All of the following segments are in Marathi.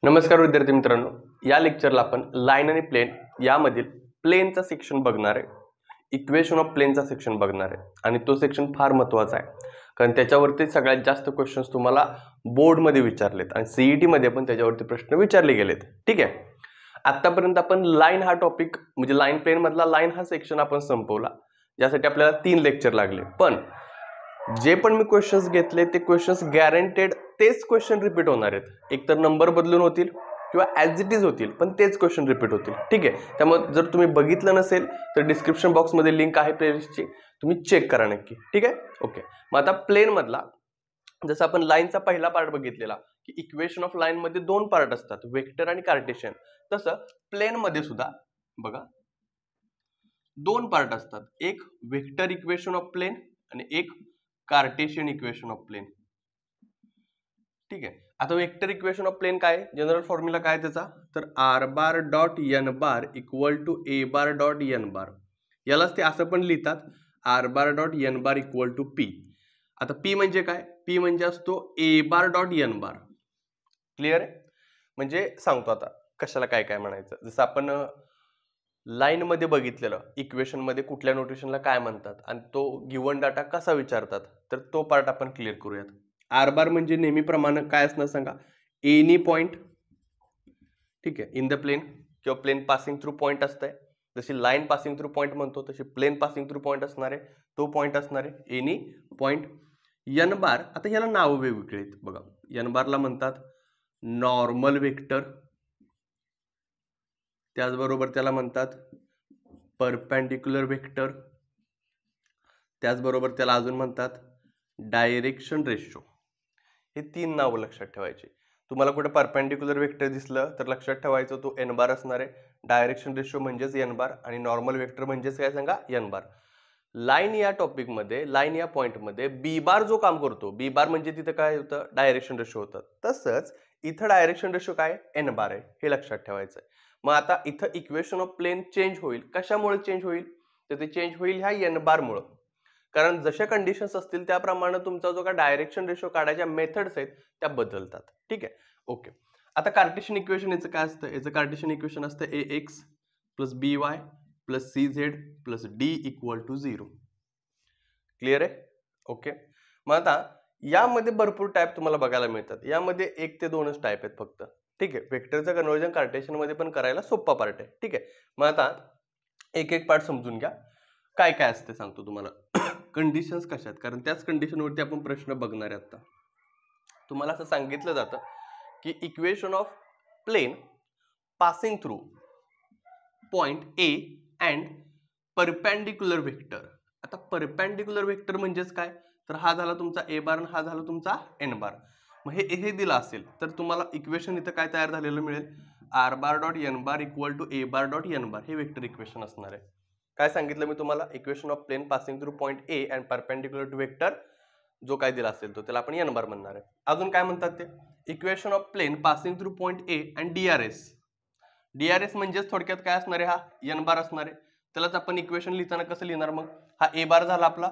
नमस्कार विद्यार्थी मित्रांनो, या लेक्चरला आपण लाईन आणि प्लेन यामधील प्लेनचा सेक्शन बघणार आहे. इक्वेशन ऑफ प्लेनचा सेक्शन बघणार आहे आणि तो सेक्शन फार महत्त्वाचा आहे कारण त्याच्यावरती सगळ्यात जास्त क्वेश्चन्स तुम्हाला बोर्डमध्ये विचारलेत आणि सीईटी मध्ये पण त्याच्यावरती प्रश्न विचारले गेलेत. ठीक आहे, आतापर्यंत आपण लाईन हा टॉपिक म्हणजे लाईन प्लेन मधला लाईन हा सेक्शन आपण संपवला, ज्यासाठी आपल्याला 3 लेक्चर लागले. पण जे पण मी क्वेश्चन्स घेतले ते क्वेश्चन्स गॅरंटेड तेच क्वेश्चन रिपीट होणार आहेत. एकतर नंबर बदलून होतील किंवा ॲज इट इज होतील, पण तेच क्वेश्चन रिपीट होतील. ठीक आहे, त्यामुळे जर तुम्ही बघितलं नसेल तर डिस्क्रिप्शन बॉक्समध्ये लिंक आहे प्लेलिस्टची, तुम्ही चेक करा नक्की. ठीक आहे, ओके. मग आता प्लेन मधला जसं आपण लाईनचा पहिला पार्ट बघितलेला की इक्वेशन ऑफ लाईन मध्ये 2 पार्ट असतात, वेक्टर आणि कार्टेशियन. तसं प्लेन मध्ये सुद्धा बघा 2 पार्ट असतात, एक वेक्टर इक्वेशन ऑफ प्लेन आणि एक कार्टेशियन इक्वेशन ऑफ प्लेन. ठीक आहे, आता वेक्टर इक्वेशन ऑफ प्लेन काय, जनरल फॉर्म्युला काय त्याचा, तर R bar dot N bar equal to A bar dot N bar. यालाच ते असं पण लिहितात, R bar dot N bar equal to P. आता पी म्हणजे काय, पी म्हणजे असतो A bar dot N bar. Clear आहे, म्हणजे सांगतो आता कशाला काय काय म्हणायचं. जसं आपण लाईन मध्ये बघितलेलं इक्वेशन मध्ये कुठल्या नोटेशनला काय म्हणतात आणि तो गिवन डाटा कसा विचारतात, तर तो पार्ट आपण क्लिअर करूयात. आर बार म्हणजे नेहमीप्रमाणे काय असणार सांगा, एनी पॉइंट. ठीक आहे, इन द प्लेन किंवा प्लेन पासिंग थ्रू पॉइंट असतंय. जशी लाईन पासिंग थ्रू पॉइंट म्हणतो तशी प्लेन पासिंग थ्रू पॉइंट असणार आहे, तो पॉइंट असणार आहे एनी पॉइंट. एन बार, आता याला नाव वेगवेगळे आहेत बघा. एन बारला म्हणतात नॉर्मल वेक्टर, त्याचबरोबर त्याला म्हणतात परपेंडिक्युलर वेक्टर, त्याचबरोबर त्याला अजून म्हणतात डायरेक्शन रेशो. हे 3 नावं लक्षात ठेवायची. तुम्हाला कुठे परपेंडिक्युलर वेक्टर दिसलं तर लक्षात ठेवायचं तो एन बार असणार आहे, डायरेक्शन रेशो म्हणजेच एन बार आणि नॉर्मल वेक्टर म्हणजेच काय सांगा, एन बार. लाईन या टॉपिक मध्ये, लाईन या पॉइंट मध्ये बी बार जो काम करतो, बी बार म्हणजे तिथं काय होतं, डायरेक्शन रेशो होतं. तसंच इथं डायरेक्शन रेशो काय, एन बार आहे, हे लक्षात ठेवायचं आहे. मग आता इथं इक्वेशन ऑफ प्लेन चेंज होईल, कशामुळे चेंज होईल, तर ते चेंज होईल ह्या एन बार मुळे. कारण जशा कंडिशन्स असतील त्याप्रमाणे तुमचा जो काय डायरेक्शन रेशो काढायच्या मेथड्स आहेत त्या बदलतात. ठीक आहे, ओके. आता कार्टेशियन इक्वेशन याचं काय असतं, याचं कार्टेशियन इक्वेशन असतं A X plus B Y plus C Z plus D equal to 0. Clear आहे, ओके. मग आता यामध्ये भरपूर टाईप तुम्हाला बघायला मिळतात. यामध्ये 1 ते 2च टाईप आहेत फक्त. ठीक आहे, वेक्टरचं कन्वर्जन कार्टेशियन मध्ये पण करायला सोपा पार्ट आहे. ठीक आहे, मग आता एक एक पार्ट समजून घ्या. काय काय असते सांगतो तुम्हाला. कंडिशन्स कशात, कारण त्याच कंडिशनवरती आपण प्रश्न बघणार आहे. आता तुम्हाला असं सांगितलं जातं की equation of plane passing through point A and perpendicular vector. आता परपेंडिक्युलर वेक्टर म्हणजेच काय, तर हा झाला तुमचा ए बार आणि हा झाला तुमचा एन बार. मग हे दिलं असेल तर तुम्हाला इक्वेशन इथं काय तयार झालेलं मिळेल, R bar dot N bar equal to A bar dot N bar. हे वेक्टर इक्वेशन असणार आहे. काय सांगितलं मी तुम्हाला, equation of plane passing through point A and perpendicular to vector जो काय दिला असेल तो त्याला आपण एन बार म्हणणार आहे. अजून काय म्हणतात ते, equation of plane passing through point A and DRS. DRS म्हणजेच थोडक्यात काय असणार आहे, हा एन बार असणार आहे. त्यालाच आपण इक्वेशन लिहिताना कसं लिहिणार, मग हा ए बार झाला आपला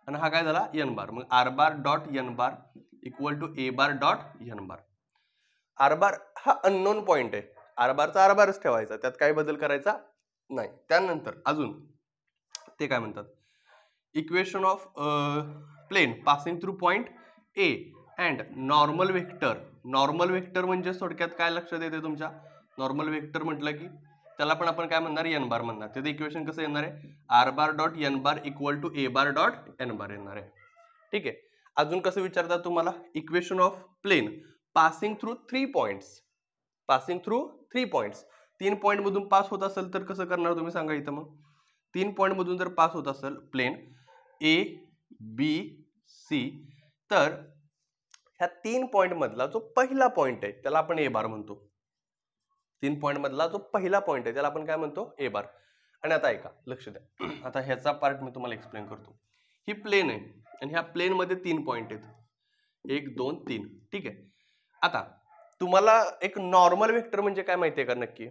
आणि हा काय झाला एन बार. मग R bar dot N bar equal to A bar dot N bar. R bar हा अननोन पॉइंट आहे, आर बारचा आर बारच ठेवायचा, त्यात काही बदल करायचा नाही. त्यानंतर अजून ते काय म्हणतात, equation of plane passing through point A and normal vector. Normal vector म्हणजे थोडक्यात काय लक्षात येते तुमच्या, नॉर्मल वेक्टर म्हटलं की त्याला पण आपण काय म्हणणार, एन बार म्हणणार. त्याचं इक्वेशन कसं येणार आहे, R bar dot N bar equal to A bar dot N bar येणार आहे. ठीक आहे, अजून कसं विचारतात तुम्हाला, equation of plane passing through 3 points. Passing through 3 points, 3 point मधून पास होत असेल तर कसं करणार तुम्ही सांगा इथं. मग 3 पॉइंट मधून जर पास होत असेल प्लेन ए बी सी, तर ह्या 3 पॉइंट मधला जो पहिला पॉइंट आहे त्याला आपण ए बार म्हणतो. 3 पॉइंट मधला जो पहिला पॉइंट आहे त्याला आपण काय म्हणतो, ए बार. आणि आता ऐका, लक्ष द्या, आता ह्याचा पार्ट मी तुम्हाला एक्सप्लेन करतो. ही प्लेन आहे आणि ह्या प्लेन मध्ये 3 पॉइंट आहेत, 1 2 3. ठीक आहे, आता तुम्हाला एक नॉर्मल वेक्टर म्हणजे काय माहितीये का नक्की,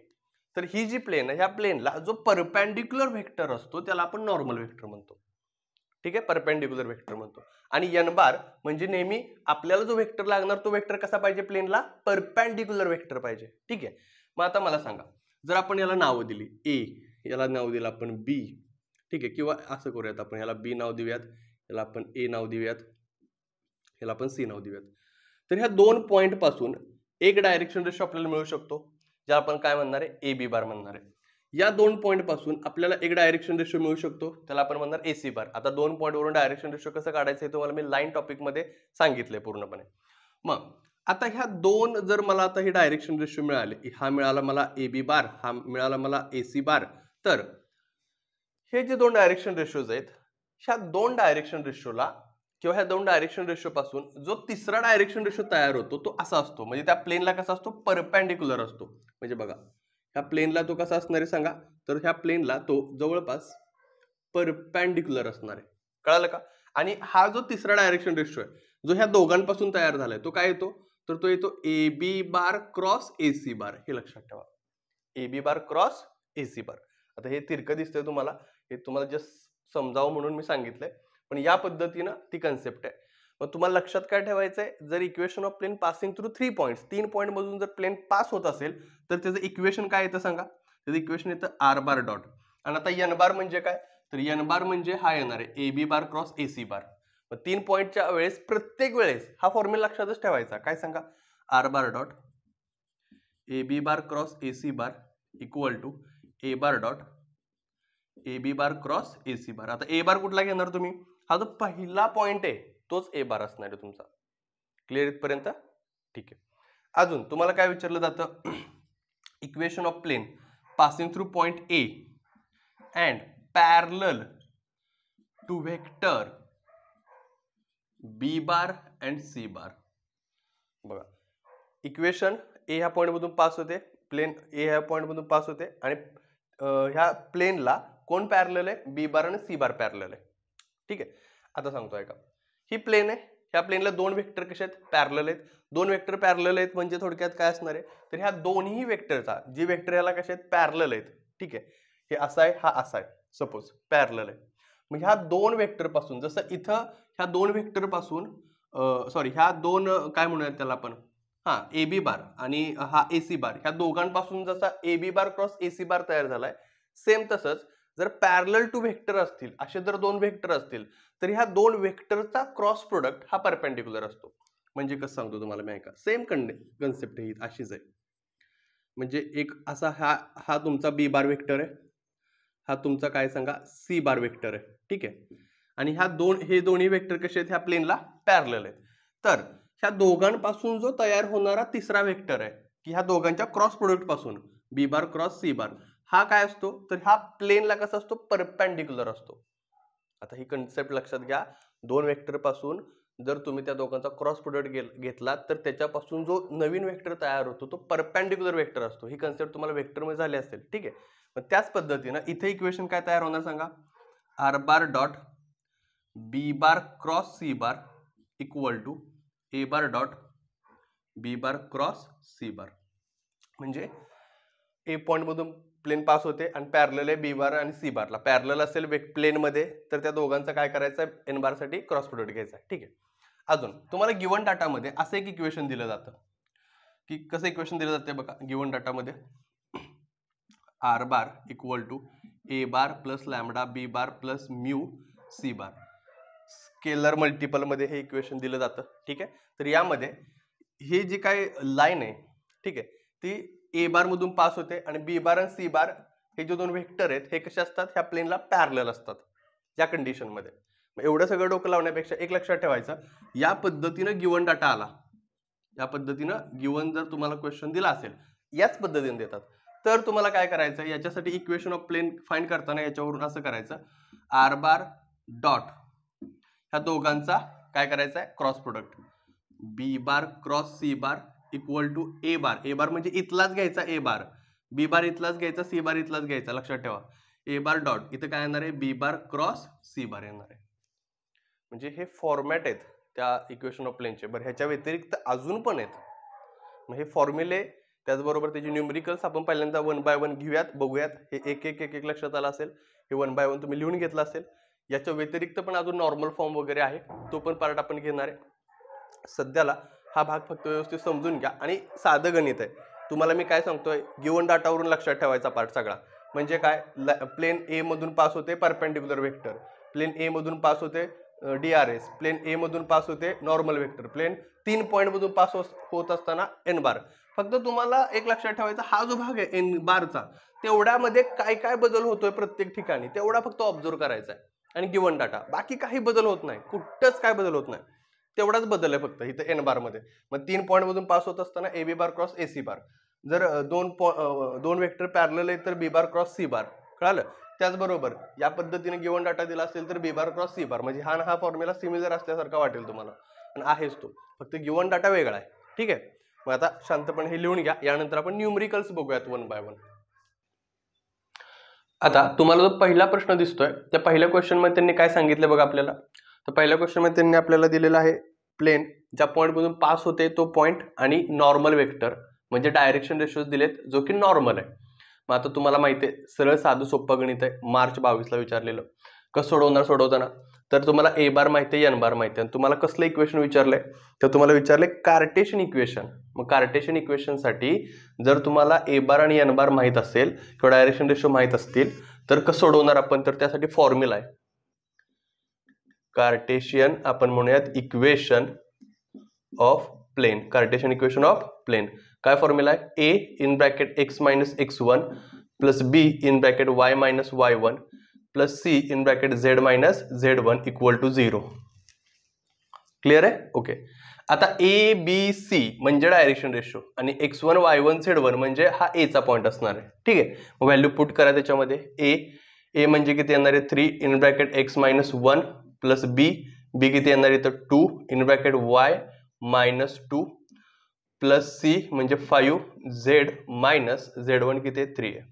तर ही जी प्लेन आहे ह्या प्लेनला जो परपेंडिक्युलर वेक्टर असतो त्याला आपण नॉर्मल वेक्टर म्हणतो. ठीक आहे, परपेंडिक्युलर वेक्टर म्हणतो. आणि एन बार म्हणजे नेहमी आपल्याला जो वेक्टर लागणार तो वेक्टर कसा पाहिजे, प्लेनला परपेंडिक्युलर वेक्टर पाहिजे. ठीक आहे. मग आता मला सांगा, जर आपण याला नावं दिली ए, याला नाव दिलं आपण बी, ठीक आहे, किंवा असं करूयात आपण याला बी नाव देऊयात, याला आपण ए नाव देऊयात, याला आपण सी नाव देऊयात. तर ह्या दोन पॉइंट पासून एक डायरेक्शन रेशो आपल्याला मिळू शकतो, जे आपण काय म्हणणार आहे, ए बी बार म्हणणार आहे. या दोन पॉइंट पासून आपल्याला एक डायरेक्शन रेशो मिळू शकतो, त्याला आपण म्हणणार एसी बार. आता दोन पॉइंट वरून डायरेक्शन रेशो कसं काढायचं हे तुम्हाला मी लाईन टॉपिक मध्ये सांगितलंय पूर्णपणे. मग आता ह्या दोन जर मला आता हे डायरेक्शन रेशो मिळाले, हा मिळाला मला ए बी बार, हा मिळाला मला एसी बार, तर हे जे दोन डायरेक्शन रेशोज आहेत, ह्या दोन डायरेक्शन रेशोला किंवा ह्या दोन डायरेक्शन रेशो पासून जो तिसरा डायरेक्शन रेशो तयार होतो तो असा असतो, म्हणजे त्या प्लेनला कसा असतो, परपेंडिक्युलर असतो. म्हणजे बघा ह्या प्लेनला तो कसा असणार आहे सांगा, तर ह्या प्लेनला तो जवळपास परपेंडिक्युलर असणार आहे. कळालं का? आणि हा जो तिसरा डायरेक्शन रेशो आहे जो ह्या दोघांपासून तयार झालाय तो काय येतो, तर तो येतो ए बी बार क्रॉस एसी बार. हे लक्षात ठेवा, ए B bar cross AC bar. आता हे तिरकं दिसतंय तुम्हाला, हे तुम्हाला जस्ट समजावं म्हणून मी सांगितलंय, पण या पद्धतीनं ती कन्सेप्ट आहे. मग तुम्हाला लक्षात काय ठेवायचंय, जर equation of plane passing through 3 points, 3 point मधून जर प्लेन पास होत असेल तर त्याचं इक्वेशन काय येतं सांगा, त्याचं इक्वेशन येतं आर बार डॉट. आणि आता एन बार म्हणजे काय, तर एन बार म्हणजे हा येणार आहे ए बी बार क्रॉस एसी बार. मग 3 पॉइंटच्या वेळेस प्रत्येक वेळेस हा फॉर्म्युला लक्षातच ठेवायचा. काय सांगा, R bar dot A B bar cross AC bar equal to A bar dot A B bar cross AC bar. आता ए बार कुठला घेणार तुम्ही, हा जो पहिला पॉइंट आहे तोच ए बार असणार आहे तुमचा. क्लिअर इथपर्यंत? ठीक आहे. अजून तुम्हाला काय विचारलं जातं, equation of plane passing through point A and parallel to vector B bar and C bar. बघा इक्वेशन ए ह्या पॉइंट मधून पास होते, प्लेन ए ह्या पॉइंट मधून पास होते आणि ह्या प्लेनला कोण पॅरलल आहे, बी बार आणि सी बार पॅरलल आहे. ठीक आहे. आता सांगतोय का, ही प्लेन आहे, ह्या प्लेनला दोन वेक्टर कसे आहेत, पॅरलल आहेत. दोन वेक्टर पॅरलल आहेत म्हणजे थोडक्यात काय असणार आहे, तर ह्या दोन्ही वेक्टरचा, जी वेक्टर ह्याला कसे आहेत, पॅरलल आहेत. ठीक आहे. हे असा आहे, हा असा आहे, सपोज पॅरलल आहे. मग ह्या दोन वेक्टर पासून, जसं इथं ह्या दोन वेक्टर पासून सॉरी ह्या दोन काय म्हणूयात त्याला आपण, हा ए बी बार आणि हा एसी बार, ह्या दोघांपासून जसा ए बी बार क्रॉस एसी बार तयार झालाय, सेम तसंच जर पॅरलल टू व्हेक्टर असतील, असे जर दोन व्हेक्टर असतील तर ह्या दोन व्हेक्टरचा क्रॉस प्रोडक्ट हा परपेंडिक्युलर असतो. म्हणजे कसं सांगतो तुम्हाला मी, ऐका, सेम कन्सेप्ट ही अशीच आहे. म्हणजे एक असा हा तुमचा बी बार व्हेक्टर आहे, हा तुमचा काय सांगा सी बार व्हेक्टर आहे. ठीक आहे. आणि हे दोन्ही व्हेक्टर कसे आहेत, ह्या प्लेनला पॅरलल आहेत. तर ह्या दोघांपासून जो तयार होणारा तिसरा व्हेक्टर आहे, की ह्या दोघांच्या क्रॉस प्रोडक्ट पासून बी बार क्रॉस सी बार, हा काय असतो, तर हा प्लेनला कसा असतो, परपेंडिक्युलर असतो. आता ही कन्सेप्ट लक्षात घ्या, दोन वेक्टर पासून जर तुम्ही त्या दोघांचा क्रॉस प्रोडक्ट घेतला तर त्याच्यापासून जो नवीन वेक्टर तयार होतो तो परपेंडिक्युलर वेक्टर असतो. ही कन्सेप्ट तुम्हाला वेक्टर मध्ये झाली असेल. ठीक आहे. मग त्याच पद्धतीनं इथे इक्वेशन काय तयार होणार सांगा, R bar dot B bar cross C bar equal to A bar dot B bar cross C bar. म्हणजे ए पॉइंट मधून प्लेन पास होते आणि पॅरलल आहे बी बार आणि सी बारला. पॅरलल असेल प्लेन मध्ये तर त्या दोघांचं काय करायचं आहे, एन बार साठी क्रॉस प्रोडक्ट घ्यायचा आहे. ठीक आहे. अजून तुम्हाला गिवन डाटामध्ये असं एक इक्वेशन दिलं जातं, की कसं इक्वेशन दिलं जाते बघा, गिवन डाटामध्ये R bar equal to A bar plus lambda B bar plus mu C bar. Scalar multiple मध्ये हे इक्वेशन दिलं जातं. ठीक आहे. तर यामध्ये हे जी काय लाईन आहे, ठीक आहे, ती ए बार मधून पास होते आणि बी बार आणि सी बार हे जे दोन व्हेक्टर आहेत हे कसे असतात, ह्या प्लेनला पॅरलल असतात या कंडिशन मध्ये. एवढं सगळं डोकं लावण्यापेक्षा एक लक्षात ठेवायचं, या पद्धतीनं गिवन डाटा आला, या पद्धतीनं गिवन जर तुम्हाला क्वेश्चन दिला असेल याच पद्धतीने देतात, तर तुम्हाला काय करायचं, याच्यासाठी इक्वेशन ऑफ प्लेन फाइंड करताना याच्यावरून असं करायचं, आर बार डॉट ह्या दोघांचा काय करायचा आहे, cross product B bar cross C bar equal to A bar. A bar म्हणजे इथलाच घ्यायचा ए बार, बी बार इथलाच घ्यायचा, सी बार इथलाच घ्यायचा. लक्षात ठेवा, ए बार डॉट इथं काय येणार आहे, बी बार क्रॉस सी बार येणार आहे. म्हणजे हे फॉर्मॅट आहेत त्या इक्वेशन ऑफ प्लेनचे. बरं, ह्याच्या व्यतिरिक्त अजून पण आहेत. मग हे फॉर्म्युले त्याचबरोबर त्याचे न्यूमेरिकल्स आपण पहिल्यांदा 1 बाय 1 घेऊयात, बघूयात. हे एक एक एक एक लक्षात आलं असेल, हे 1 बाय 1 तुम्ही लिहून घेतलं असेल. याच्या व्यतिरिक्त पण अजून नॉर्मल फॉर्म वगैरे आहे, तो पण पार्ट आपण घेणार आहे. सध्याला हा भाग फक्त व्यवस्थित समजून घ्या आणि साधं गणित आहे. तुम्हाला मी काय सांगतोय, गिवन डाटावरून लक्षात ठेवायचा पार्ट सगळा. म्हणजे काय, प्लेन ए मधून पास होते परपेंडिक्युलर वेक्टर, प्लेन ए मधून पास होते DRS, प्लेन ए मधून पास होते नॉर्मल वेक्टर, प्लेन 3 पॉईंट मधून पास होत असताना एन बार. फक्त तुम्हाला एक लक्षात ठेवायचा, हा जो भाग आहे एन बारचा, तेवढ्यामध्ये काय काय बदल होतोय प्रत्येक ठिकाणी तेवढा फक्त ऑब्झर्व करायचा आहे आणि गिवन डाटा. बाकी काही बदल होत नाही, कुठंच काय बदल होत नाही, तेवढाच बदल आहे फक्त इथं एन बार मध्ये. मग 3 पॉईंट मधून पास होत असताना AB बार क्रॉस AC बार. जर दोन वेक्टर पॅरलल आहे तर B बार क्रॉस C बार. कळालं? त्याचबरोबर या पद्धतीने गिवन डाटा दिला असेल तर B बार क्रॉस C बार. म्हणजे हा फॉर्म्युला सिमिलर असल्यासारखा वाटेल तुम्हाला, आणि आहेच तो, फक्त गिवन डाटा वेगळा आहे. ठीक आहे. मग आता शांतपणे हे लिहून घ्या. यानंतर आपण न्यूमरिकल्स बघूयात 1 बाय 1. आता तुम्हाला जो पहिला प्रश्न दिसतोय, त्या पहिल्या क्वेश्चन मध्ये त्यांनी काय सांगितलं बघा आपल्याला. तर पहिल्या क्वेश्चन मध्ये त्यांनी आपल्याला दिलेला आहे प्लेन ज्या पॉईंट मधून पास होते तो पॉईंट आणि नॉर्मल वेक्टर म्हणजे डायरेक्शन रेशोज दिलेत जो की नॉर्मल आहे. मग आता तुम्हाला माहिती आहे, सरळ साधं सोपं गणित आहे, मार्च 22 ला विचारलेलं. कसं सोडवताना तर तुम्हाला ए बार माहिती आहे, एन बार माहिती आहे, आणि तुम्हाला कसलं इक्वेशन विचारलंय, तर तुम्हाला विचारले कार्टेशियन इक्वेशन. मग कार्टेशियन इक्वेशनसाठी जर तुम्हाला ए बार आणि एन बार माहीत असेल किंवा डायरेक्शन रेशो माहीत असतील तर कसं सोडवणार आपण, तर त्यासाठी फॉर्म्युला आहे कार्टेशियन, आपण म्हणूयात equation of plane. Cartesian equation of plane काय फॉर्म्युला आहे, A in bracket x minus x1 plus B in bracket y minus y1 plus C in bracket z minus z1 equal to 0. Clear आहे? ओके. आता ए बी सी म्हणजे डायरेक्शन रेशो आणि x1 y1 z1 म्हणजे हा ए चा पॉईंट असणार आहे. ठीक आहे. मग व्हॅल्यू पुट करा त्याच्यामध्ये. ए म्हणजे किती येणार आहे 3 in bracket x minus 1 plus B किती येणार आहे तर 2 in bracket y minus 2 plus C म्हणजे 5 z मायनस z1 किती आहे 3 आहे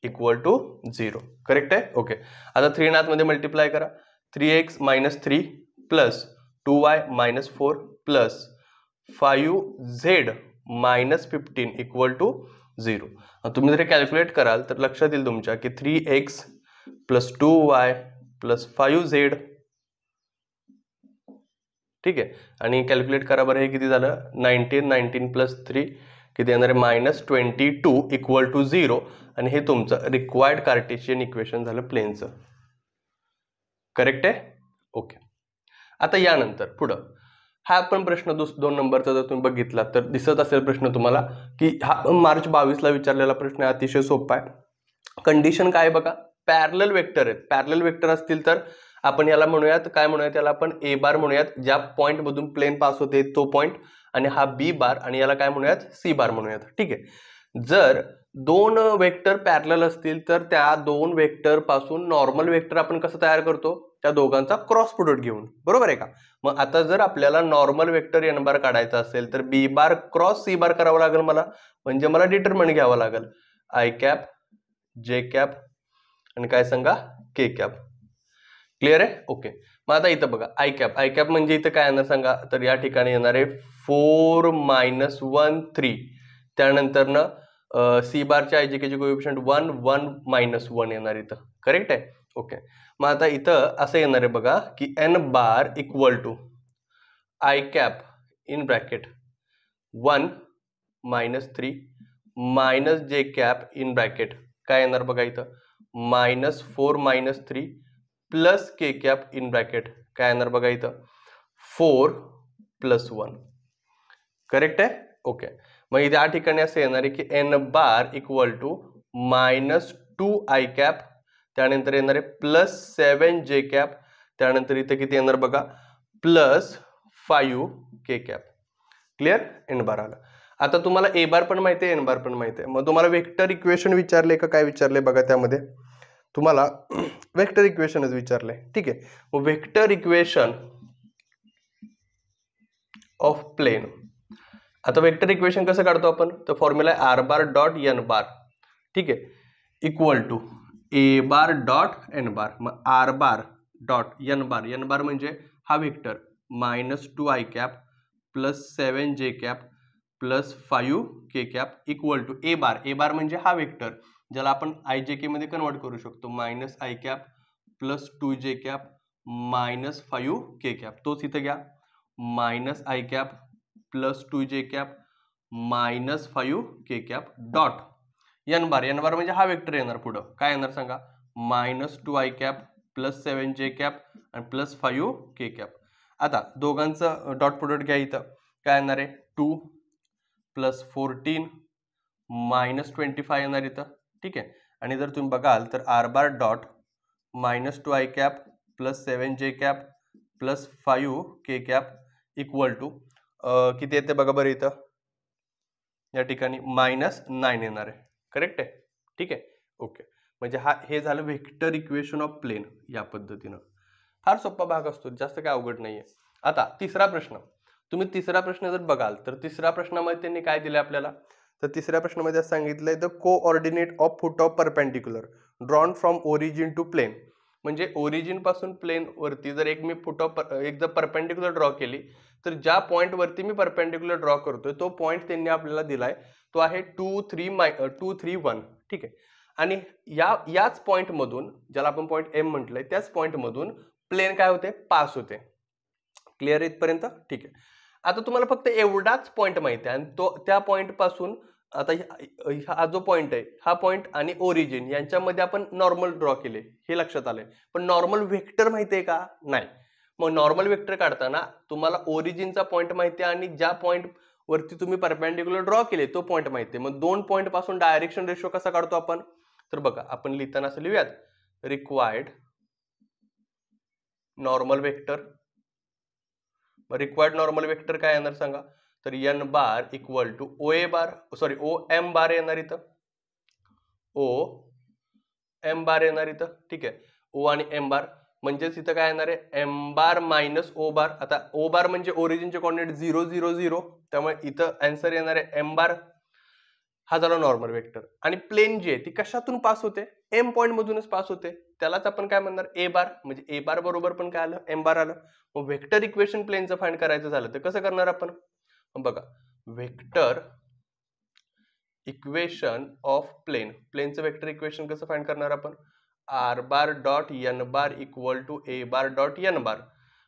इक्वल टू 0. करेक्ट आहे? ओके. आता 3 आतमध्ये मल्टिप्लाय करा. 3x minus 3 plus 2y minus 4 plus 5z minus 15 equal to 0. तुम्ही जर कॅल्क्युलेट कराल तर लक्षात येईल तुमच्या की 3x plus 2y plus 5z. ठीक आहे. आणि कॅल्क्युलेट करा बरं, हे किती झालं 19 प्लस 3 किती येणार आहे मायनस 22 इक्वल टू 0. आणि हे तुमचं रिक्वायर्ड कार्टेशियन इक्वेशन झालं प्लेनचं. करेक्ट आहे? ओके. आता यानंतर पुढं हा पण प्रश्न 2 नंबरचा जर तुम्ही बघितला तर दिसत असेल प्रश्न तुम्हाला की हा मार्च 22 ला विचारलेला प्रश्न आहे, अतिशय सोपा आहे. कंडिशन काय बघा, पॅरलल वेक्टर आहेत. पॅरलल वेक्टर असतील तर आपण याला म्हणूयात काय म्हणूयात, याला आपण ए बार म्हणूयात, ज्या पॉईंट मधून प्लेन पास होते तो पॉईंट, आणि हा बी बार, आणि याला काय म्हणूयात सी बार म्हणूयात. ठीक आहे. जर 2 वेक्टर पॅरलल असतील तर त्या 2 वेक्टर पासून नॉर्मल वेक्टर आपण कसं तयार करतो, त्या दोघांचा क्रॉस प्रोडक्ट घेऊन. बरोबर आहे का? मग आता जर आपल्याला नॉर्मल वेक्टर एन बार काढायचा असेल तर बी बार क्रॉस सी बार करावं लागेल मला, म्हणजे मला डिटरमिनंट घ्यावं लागेल आय कॅप, जे कॅप आणि काय सांगा के कॅप. क्लिअर आहे? ओके. मग आता इथं बघा आय कॅप म्हणजे इथं काय येणार सांगा, तर या ठिकाणी येणार आहे 4 मायनस 1 3. त्यानंतर ना सी बारच्या आयजेकेचे कोएफिशियंट 1 1 मायनस 1 येणार इथं. करेक्ट आहे? ओके. मग आता इथं असं येणार आहे बघा की N bar equal to I cap in bracket 1 minus 3 minus J cap in bracket काय येणार बघा इथं minus 4 minus 3 plus K cap in bracket काय येणार बघा इथं 4 प्लस 1. करेक्ट आहे? ओके. मग इथे या ठिकाणी असं येणार आहे की N bar equal to minus 2 I cap, त्यानंतर येणार आहे प्लस 7 जे कॅप, त्यानंतर इथे किती येणार बघा plus 5 K cap. Clear? N bar आला. आता तुम्हाला ए बार पण माहिती आहे, एन बार पण माहिती आहे. मग तुम्हाला वेक्टर इक्वेशन विचारले का काय विचारले बघा, त्यामध्ये तुम्हाला वेक्टर इक्वेशनच विचारले. ठीक आहे. मग वेक्टर इक्वेशन ऑफ प्लेन. आता वेक्टर इक्वेशन कसं काढतो आपण, तर फॉर्म्युला आहे R bar dot N bar. ठीक आहे. Equal to A bar dot N bar. मग R bar dot N bar म्हणजे हा vector minus 2 I cap plus 7 J cap plus 5 K cap equal to A bar म्हणजे हा वेक्टर ज्याला आपण आय जे के मध्ये कन्वर्ट करू शकतो minus I cap plus 2 J cap minus 5 K cap, तोच इथं घ्या minus I cap plus 2 J cap minus 5 K cap dot N bar म्हणजे हा वेक्टर येणार पुढं काय येणार सांगा minus 2 I cap plus 7 J cap आणि प्लस 5 के कॅप. आता दोघांचं डॉट प्रोडक्ट घ्या इथं काय येणार आहे 2 प्लस 14 मायनस 25 येणार इथं ठीक आहे. आणि जर तुम्ही बघाल तर R bar dot minus 2 I cap plus 7 J cap plus 5 K cap equal to किती येते बघा बरं इथं या ठिकाणी -9 येणार आहे. करेक्ट आहे ठीक आहे ओके. म्हणजे हे झालं व्हेक्टर इक्वेशन ऑफ प्लेन या पद्धतीनं. फार सोपा भाग असतो जास्त काय अवघड नाहीये. आता तिसरा प्रश्न तुम्ही तिसरा प्रश्न जर बघाल तर तिसऱ्या प्रश्नामध्ये त्यांनी काय दिलं आपल्याला तर तिसऱ्या प्रश्नामध्ये सांगितलंय the coordinate of foot of perpendicular drawn from origin to plane. म्हणजे ओरिजिन पासून प्लेन वरती जर एक मी फुट ऑफ एक जर परपेंडिक्युलर ड्रॉ केली तर ज्या पॉईंट वरती मी परपेंडिक्युलर ड्रॉ करतोय तो पॉईंट त्यांनी आपल्याला दिलाय तो आहे 2 3 1 ठीक आहे. आणि याच पॉईंट मधून ज्याला आपण पॉईंट एम म्हटलंय त्याच पॉईंट मधून प्लेन काय होते पास होते. क्लिअर इथपर्यंत ठीक आहे. आता तुम्हाला फक्त एवढाच पॉईंट माहिती आहे आणि तो त्या पॉईंट पासून आता हा जो पॉईंट आहे हा पॉईंट आणि ओरिजिन यांच्यामध्ये आपण नॉर्मल ड्रॉ केले हे लक्षात आलंय. पण नॉर्मल व्हेक्टर माहिती आहे का नाही. मग नॉर्मल व्हेक्टर काढताना तुम्हाला ओरिजिनचा पॉईंट माहिती आहे आणि ज्या पॉईंट वरती तुम्ही परपेंडिक्युलर ड्रॉ केले तो पॉईंट माहिती आहे. मग दोन पॉईंट पासून डायरेक्शन रेशो कसा काढतो आपण तर बघा आपण लिहिताना असं लिहूयात required normal vector. Required normal vector काय येणार सांगा तर N bar equal two O ए बार सॉरी ओ एम बार येणार इथं ओ एम बार येणार इथं ठीक आहे. ओ आणि एम बार म्हणजेच इथं काय येणार आहे एम बार मायनस ओ बार. आता ओ बार म्हणजे ओरिजिनचे कोऑर्डिनेट 0 0 0 त्यामुळे इथं आन्सर येणार आहे एम बार. हा झाला नॉर्मल वेक्टर. आणि प्लेन जी आहे ती कशातून पास होते एम पॉईंट मधूनच पास होते त्यालाच आपण काय म्हणणार ए बार. म्हणजे ए बार बरोबर पण काय आलं एम बार आलं. मग व्हेक्टर इक्वेशन प्लेनचं फाइंड करायचं झालं तर कसं करणार आपण बघा व्हेक्टर इक्वेशन ऑफ प्लेनचं व्हेक्टर इक्वेशन कसं फाइंड करणार आपण R bar dot N bar equal to A bar dot N bar.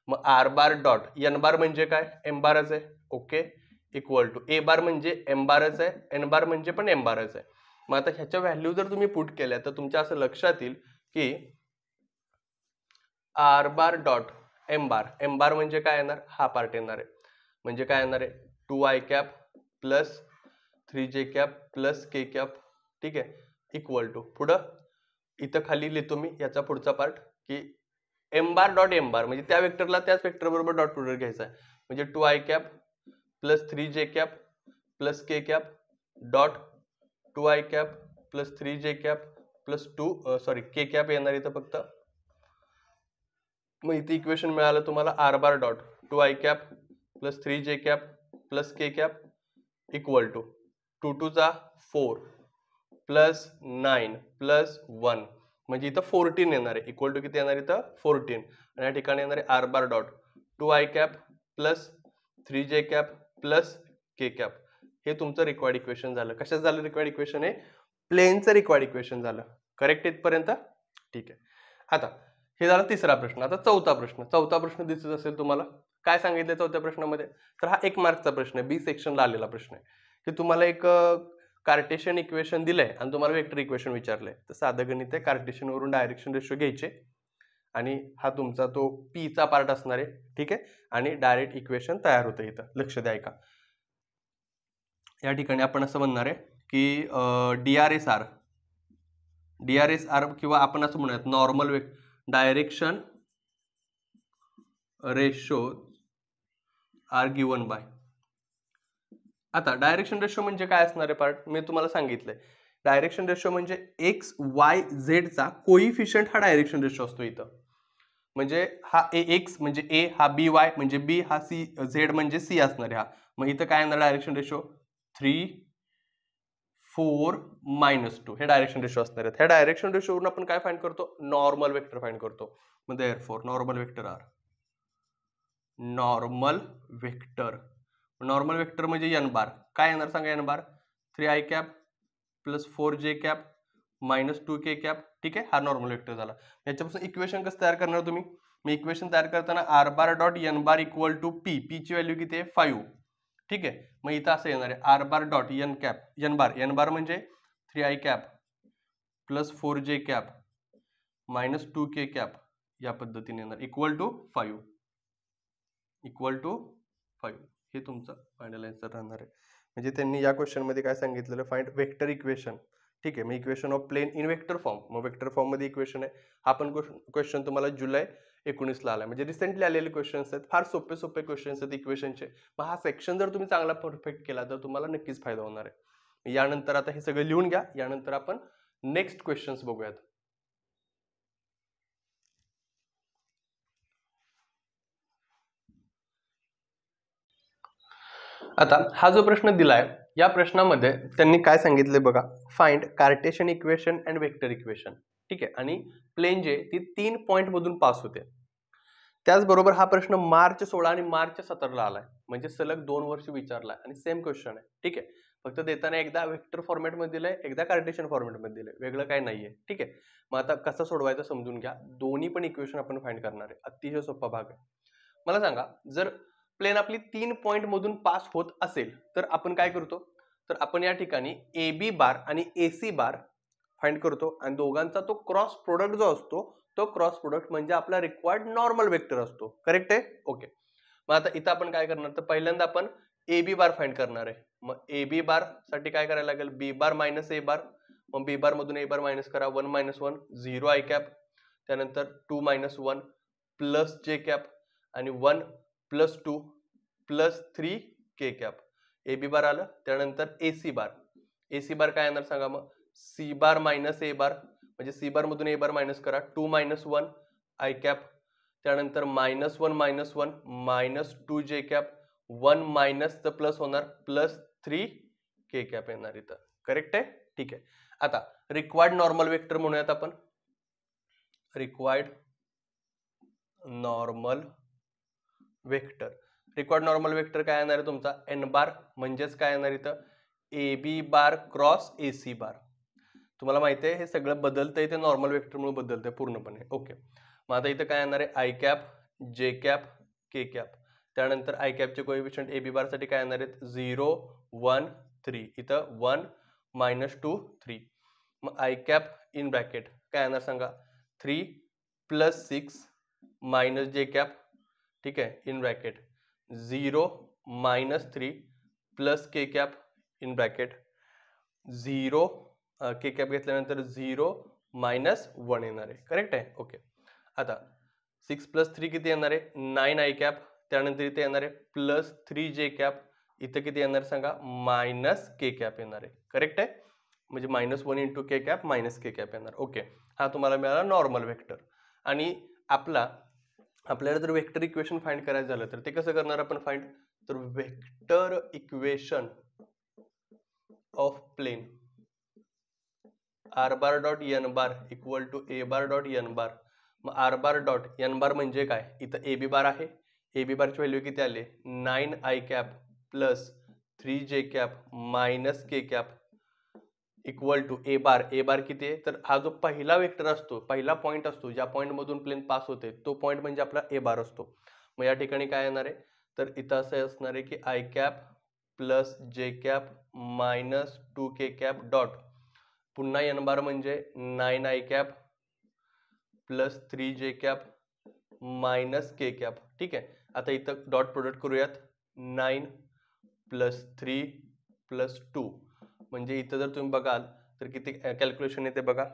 मग R bar dot N bar म्हणजे काय एम बारच आहे okay equal to A bar म्हणजे एम बारच आहे एन बार म्हणजे पण एम बारच आहे. मग आता ह्याच्या व्हॅल्यू जर तुम्ही पुट केल्या तर तुमच्या असं लक्षात येईल की आर बार डॉट एम बार म्हणजे काय येणार हा पार्ट येणार आहे. म्हणजे काय येणार आहे 2 I cap plus 3 J cap plus K cap ठीक आहे इक्वल टू पुढं इथं खाली लिहितो मी याचा पुढचा पार्ट की एम बार डॉट एम बार म्हणजे त्या वेक्टरला त्याच वेक्टर बरोबर डॉट प्रोडक्ट घ्यायचा आहे. म्हणजे 2 I cap plus 3 J cap plus K cap dot 2 I cap plus 3 J cap plus K cap येणार इथं फक्त. मग इथे इक्वेशन मिळालं तुम्हाला R bar dot 2 I cap plus 3 J cap plus K cap equal to 2 2 चा 4 प्लस 9 प्लस 1 म्हणजे इथं 14 येणार आहे इक्वल टू किती येणार इथं 14. आणि या ठिकाणी येणार आहे R bar dot 2 I cap plus 3 J cap plus K cap. हे तुमचं रिक्वायर्ड इक्वेशन झालं. कशाचं झालं रिक्वायर्ड इक्वेशन आहे प्लेनचं रिक्वायर्ड इक्वेशन झालं. करेक्ट इथपर्यंत ठीक आहे. आता हे झालं तिसरा प्रश्न. आता चौथा प्रश्न दिसत असेल तुम्हाला काय सांगितलं चौथ्या प्रश्नामध्ये तर हा 1 मार्कचा प्रश्न आहे बी सेक्शनला आलेला प्रश्न आहे की तुम्हाला एक कार्टेशियन इक्वेशन दिलंय आणि तुम्हाला वेक्टर इक्वेशन विचारलंय. तर साधं गणित आहे कार्टेशियन वरून डायरेक्शन रेशो घ्यायचे आणि हा तुमचा तो पी चा पार्ट असणार आहे ठीक आहे. आणि डायरेक्ट इक्वेशन तयार होतं इथं लक्ष द्या का या ठिकाणी आपण असं म्हणणार आहे की डीआरएस आर किंवा आपण असं म्हणूयात normal direction ratio are given by. आता डायरेक्शन रेशो म्हणजे काय असणार आहे पार्ट मी तुम्हाला सांगितलंय. डायरेक्शन रेशो म्हणजे एक्स वाय झेड चा कोइफिशियंट हा डायरेक्शन रेशो असतो इथं. म्हणजे हा ए एक्स म्हणजे ए हा बी वाय म्हणजे बी हा सी झेड म्हणजे सी असणार आहे हा. मग इथं काय येणार डायरेक्शन रेशो 3 4 -2 हे डायरेक्शन रेशो असणार आहेत. ह्या डायरेक्शन रेशोवरून आपण काय फाइंड करतो नॉर्मल वेक्टर फाइंड करतो. मग therefore normal vector are normal vector म्हणजे एन बार काय येणार सांगा N bar 3 I cap plus 4 J cap -2 K cap ठीक आहे. हा नॉर्मल वेक्टर झाला. याच्यापासून इक्वेशन कसं तयार करणार तुम्ही मी इक्वेशन तयार करताना R bar dot N bar equal to P, पीची व्हॅल्यू किती आहे 5. ठीक आहे, मग इथं असं येणार आहे R bar dot N cap, N bar म्हणजे 3i cap plus 4j cap minus 2k cap, या पद्धतीने येणार इक्वल टू 5. हे तुमचं फायनल आन्सर राहणार आहे. म्हणजे त्यांनी या क्वेश्चन मध्ये काय सांगितलेलं, फाइंड वेक्टर इक्वेशन. ठीक आहे, मग equation of plane in vector form. मग वेक्टर फॉर्म मध्ये इक्वेशन आहे. हा पण क्वेश्चन तुम्हाला जुलै 19 ला आला, म्हणजे रिसेंटली आलेले क्वेश्चन्स आहेत. फार सोपे क्वेश्चन्स आहेत इक्वेशनचे. मग हा सेक्शन जर तुम्ही चांगला परफेक्ट केला तर तुम्हाला नक्कीच फायदा होणार आहे. यानंतर आता हे सगळं लिहून घ्या. यानंतर आपण नेक्स्ट क्वेश्चन्स बघूयात. आता हा जो प्रश्न दिलाय, या प्रश्नामध्ये त्यांनी काय सांगितले बघा, find Cartesian equation and vector equation. ठीक आहे, आणि प्लेन जे ती 3 पॉइंट मधून पास होते. त्याचबरोबर हा प्रश्न मार्च 16 आणि मार्च 17 ला आलाय, म्हणजे सलग 2 वर्ष विचारलाय आणि सेम क्वेश्चन आहे. ठीक आहे, फक्त देताना एकदा वेक्टर फॉर्मॅट मध्ये दिलंय, एकदा कार्टेशियन फॉर्मॅट मध्ये दिलंय, वेगळं काय नाहीये. ठीक आहे, मग आता कसं सोडवायचं समजून घ्या. दोन्ही पण इक्वेशन आपण फाइंड करणार आहे. अतिशय सोपा भाग आहे. मला सांगा, जर प्लेन आपली 3 पॉइंट मधून पास होत असेल तर आपण काय करतो, तर आपण या ठिकाणी ए बी बार आणि एसी बार फाइंड करतो आणि दोघांचा तो क्रॉस प्रोडक्ट जो असतो, तो क्रॉस प्रोडक्ट म्हणजे आपला रिक्वायर्ड नॉर्मल वेक्टर असतो. करेक्ट आहे? ओके. मग आता इथं आपण काय करणार, तर पहिल्यांदा आपण ए बी बार फाइंड करणार आहे. मग ए बी बार साठी काय करायला लागेल, बी बार मायनस ए बार. मग बी बार मधून ए बार मायनस करा, 1 मायनस 1 0 आय कॅप, त्यानंतर 2 मायनस 1 प्लस जे कॅप आणि 1 plus 2 plus 3 K cap. A B bar आलं. त्यानंतर एसी बार. एसी बार काय येणार सांगा, मग सी बार मायनस ए बार, म्हणजे सी बार मधून ए बार मायनस करा, 2 मायनस 1 आय कॅप, त्यानंतर minus 1 minus 1 minus 2 J cap, 1 minus तर प्लस होणार, प्लस 3 के कॅप येणार इथं. करेक्ट आहे? ठीक आहे. आता रिक्वायर्ड नॉर्मल वेक्टर म्हणूयात आपण. Required normal vector. Required normal vector काय येणार आहे तुमचा, एन बार, म्हणजेच काय येणार इथं, ए बी बार क्रॉस ए सी बार. तुम्हाला माहिती आहे हे सगळं बदलतंय, ते नॉर्मल वेक्टरमुळे बदलतंय पूर्णपणे. ओके, मग आता इथं काय येणार आहे, I cap, J cap, K cap. त्यानंतर आय कॅपचे कोएफिशियंट ए बी बार साठी काय येणार आहेत, 0 1 3. इथं 1 मायनस 2 3. मग आय कॅप इन ब्रॅकेट काय येणार सांगा, 3 प्लस 6 मायनस जे कॅप. ठीक आहे, in bracket 0 minus 3 plus K cap in bracket 0 K cap घेतल्यानंतर 0 मायनस 1 येणार आहे. करेक्ट आहे? ओके. आता 6 प्लस 3 किती येणार आहे, 9 आय कॅप. त्यानंतर इथे येणार आहे प्लस 3 जे कॅप. इथं किती येणार सांगा, मायनस के कॅप येणार आहे. करेक्ट आहे? म्हणजे मायनस 1 इंटू के कॅप मायनस के कॅप येणार. ओके, हा तुम्हाला मिळाला नॉर्मल वेक्टर. आणि आपल्याला जर वेक्टर इक्वेशन फाइंड करायचं झालं तर ते कसं करणार आपण फाइंड, तर vector equation of plane R bar dot N bar equal to A bar dot N bar. मग R bar dot N bar म्हणजे काय, इथं ए बी बार आहे. ए बी बारची व्हॅल्यू किती आली, 9 I cap plus 3 J cap minus K cap equal to A bar. A bar किती आहे, तर हा जो पहिला वेक्टर असतो, पहिला पॉईंट असतो, ज्या पॉईंट मधून प्लेन पास होते, तो पॉईंट म्हणजे आपला ए बार असतो. मग या ठिकाणी काय येणार आहे, तर इथं असं असणार आहे की I cap plus J cap minus 2 K cap dot, पुन्हा एन बार म्हणजे 9 I cap plus 3 J cap minus K cap. ठीक आहे, आता इथं डॉट प्रोडक्ट करूयात, 9 प्लस 3 प्लस 2, म्हणजे इथं जर तुम्ही बघाल तर किती कॅल्क्युलेशन येते बघा,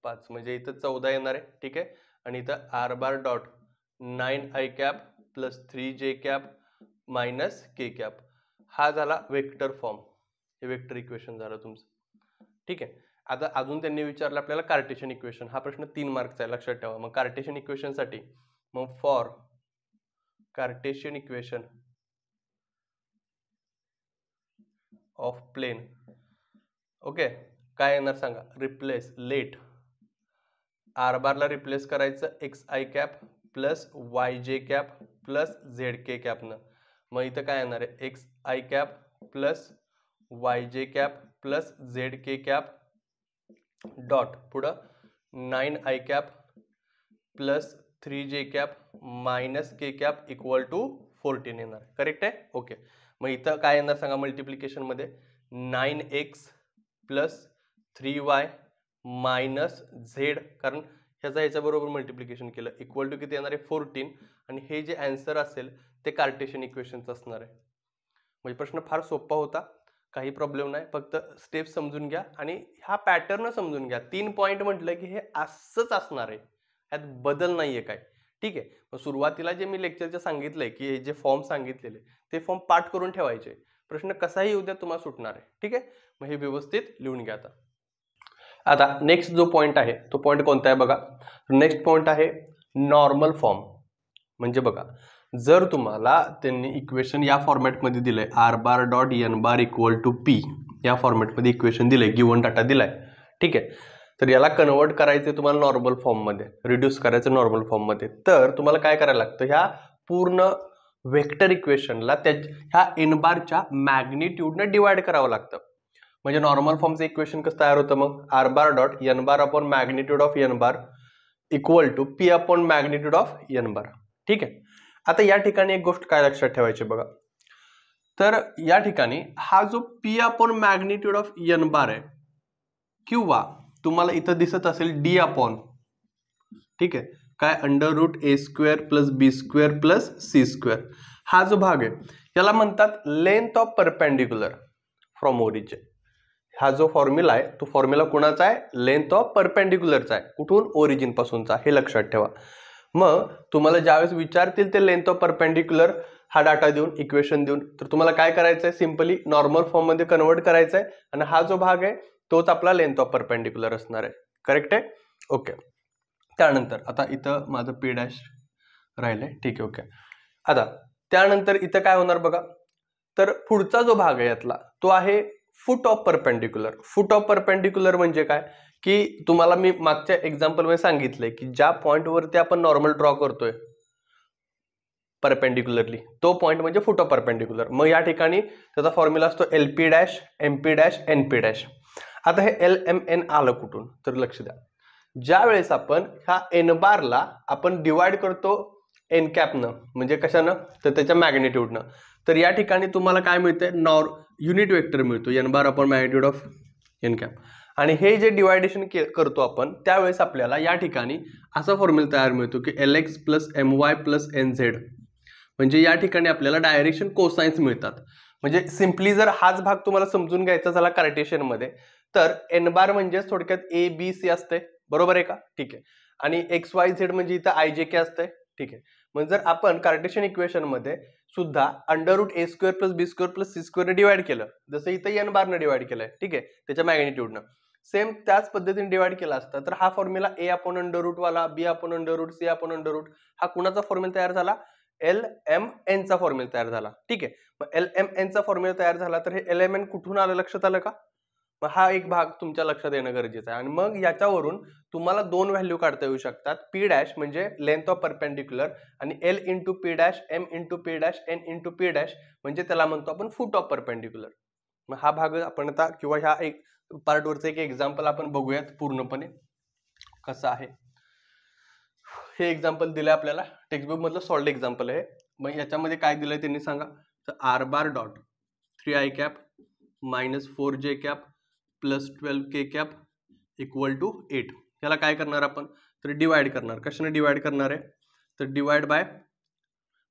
5, म्हणजे इथं 14 येणार आहे. ठीक आहे, आणि इथं R bar dot 9 I cap plus 3 J cap minus K cap. हा झाला वेक्टर फॉर्म, हे वेक्टर इक्वेशन झालं तुमचं. ठीक आहे, आता अजून त्यांनी विचारलं आपल्याला कार्टेशियन इक्वेशन. हा प्रश्न 3 मार्कचा आहे, लक्षात ठेवा. मग कार्टेशियन इक्वेशन साठी, मग for Cartesian equation of plane, okay, काय येणार सांगा, रिप्लेस लेट आर बारला रिप्लेस करायचं X I cap plus Y J cap plus Z K कॅपनं. मग इथं काय येणार आहे, X I cap plus Y J cap plus Z K cap dot पुढं 9 I cap plus 3j cap minus K cap equal to 14 येणार. करेक्ट आहे. ओके, मग इथं काय येणार सांगा मल्टिप्लिकेशन मध्ये 9x plus 3y minus Z, कारण ह्याच्या बरोबर मल्टिप्लिकेशन केलं इक्वल टू किती येणार आहे 14. आणि हे जे आन्सर असेल ते कार्टेशियन इक्वेशनचं असणार आहे. म्हणजे प्रश्न फार सोपा होता, काही प्रॉब्लेम नाही, फक्त स्टेप समजून घ्या आणि हा पॅटर्न समजून घ्या. 3 पॉईंट म्हटलं की हे असंच असणार आहे, यात बदल नाहीये काय. ठीक आहे. मग सुरुवातीला जे मी लेक्चरचे सांगितलंय की हे जे फॉर्म सांगितलेले ते फॉर्म पाठ करून ठेवायचे, प्रश्न कसाही येऊ द्या तुम्हाला सुटणार आहे. ठीक आहे, मग हे व्यवस्थित लिहून घ्या. आता नेक्स्ट जो पॉईंट आहे तो पॉईंट कोणता आहे बघा. नेक्स्ट पॉईंट आहे नॉर्मल फॉर्म. म्हणजे बघा, जर तुम्हाला त्यांनी इक्वेशन या फॉर्मॅटमध्ये दिलंय R bar dot N bar equal to P, या फॉर्मॅटमध्ये इक्वेशन दिलंय, गिवन डाटा दिलाय. ठीक आहे, तर याला कन्वर्ट करायचं तुम्हाला नॉर्मल फॉर्ममध्ये, रिड्यूस करायचं नॉर्मल फॉर्ममध्ये. तर तुम्हाला काय करायला लागतं, ह्या पूर्ण वेक्टर इक्वेशनला ह्या एन बारच्या मॅग्निट्यूडने डिवाइड करावं लागतं. म्हणजे नॉर्मल फॉर्मचं इक्वेशन कसं तयार होतं मग, R bar dot N bar upon magnitude of N bar equal to P upon magnitude of N bar. ठीक आहे. आता या ठिकाणी एक गोष्ट काय लक्षात ठेवायची बघा, तर या ठिकाणी हा जो P upon magnitude of N bar आहे, किंवा तुम्हाला इथं दिसत असेल डी अपॉन, ठीक आहे, काय under root A square plus B square plus C square, हा जो भाग आहे याला म्हणतात length of perpendicular from origin. हा जो फॉर्म्युला आहे तो फॉर्म्युला कुणाचा आहे, लेंथ ऑफ परपेंडिक्युलरचा आहे. कुठून, ओरिजिन पासूनचा, हे लक्षात ठेवा. मग तुम्हाला ज्यावेळेस विचारतील ते लेंथ ऑफ परपेंडिक्युलर हा डाटा देऊन, इक्वेशन देऊन, तर तुम्हाला काय करायचं आहे, सिंपली नॉर्मल फॉर्म मध्ये कन्वर्ट करायचं आहे आणि हा जो भाग आहे तोच आपला लेंथ ऑफ परपेंडिक्युलर असणार आहे. करेक्ट आहे. ओके, त्यानंतर आता इथं माझं पी डॅश राहिलंय. ठीक आहे. ओके, आता त्यानंतर इथं काय होणार बघा, तर पुढचा जो भाग आहे यातला तो आहे foot of perpendicular. Foot of perpendicular म्हणजे काय की तुम्हाला मी मागच्या एक्झाम्पल मध्ये सांगितलंय की ज्या पॉइंट वरती आपण नॉर्मल ड्रॉ करतोय परपेंडिक्युलरली, तो पॉइंट म्हणजे फुट ऑफ परपेंडिक्युलर. मग या ठिकाणी त्याचा फॉर्म्युला असतो L P dash M P dash N P dash. आता हे एल एम एन आलं कुठून, तर लक्ष द्या, ज्या वेळेस आपण ह्या एन बारला आपण डिवाइड करतो एन कॅपनं, म्हणजे कशानं, तर त्याच्या मॅग्निट्यूडनं, तर या ठिकाणी तुम्हाला काय मिळतंय, युनिट वेक्टर मिळतो N bar upon magnitude of N cap. आणि हे जे डिवायडेशन करतो आपण त्यावेळेस आपल्याला या ठिकाणी असा फॉर्म्युला तयार मिळतो की L X plus M Y plus N Z. म्हणजे या ठिकाणी आपल्याला डायरेक्शन कोसाइन्स मिळतात. म्हणजे सिम्पली जर हाच भाग तुम्हाला समजून घ्यायचा झाला कार्टेशियन मध्ये, तर एन बार म्हणजे थोडक्यात ए बी सी असते, बरोबर आहे का. ठीक आहे. आणि एक्स वाय झेड म्हणजे इथं आय जे के असते. ठीक आहे. मग जर आपण कार्टेशियन इक्वेशन मध्ये सुद्धा under root A square plus B square plus C square divide केलं, जसं इथं एन बारनं डिवाइड केलंय, ठीक आहे, त्याच्या मॅग्निट्यूडनं, सेम त्याच पद्धतीने डिवाइड केला असता तर हा formula A upon under root वाला, B upon under root, C upon under root, हा कुणाचा फॉर्म्युला तयार झाला, एल एम एन चा फॉर्म्युला तयार झाला. ठीक आहे. मग एल एम एन चा फॉर्म्युला तयार झाला तर हे एल एम एन कुठून आलं, लक्षात आलं का. मग हा एक भाग तुमच्या लक्षात येणं गरजेचं आहे. आणि मग याच्यावरून तुम्हाला दोन व्हॅल्यू काढता येऊ शकतात, पी डॅश म्हणजे लेंथ ऑफ परपेंडिक्युलर आणि L into P dash M into P dash N into P dash, म्हणजे त्याला म्हणतो आपण फुट ऑफ परपेंडिक्युलर. मग हा भाग आपण आता किंवा ह्या एक पार्टवरचं एक एक्झाम्पल आपण बघूयात पूर्णपणे कसं आहे. हे एक्झाम्पल दिलंय आपल्याला, टेक्स्टबुक मधलं सॉल्ड एक्झाम्पल आहे. मग याच्यामध्ये काय दिलंय त्यांनी सांगा, तर R bar dot 3i cap minus 4j cap plus 12k cap equal to 8. याला काय करणार आपण, तर डिवाइड करणार. कशाने डिवाइड करणार आहे, तर डिवाइड बाय,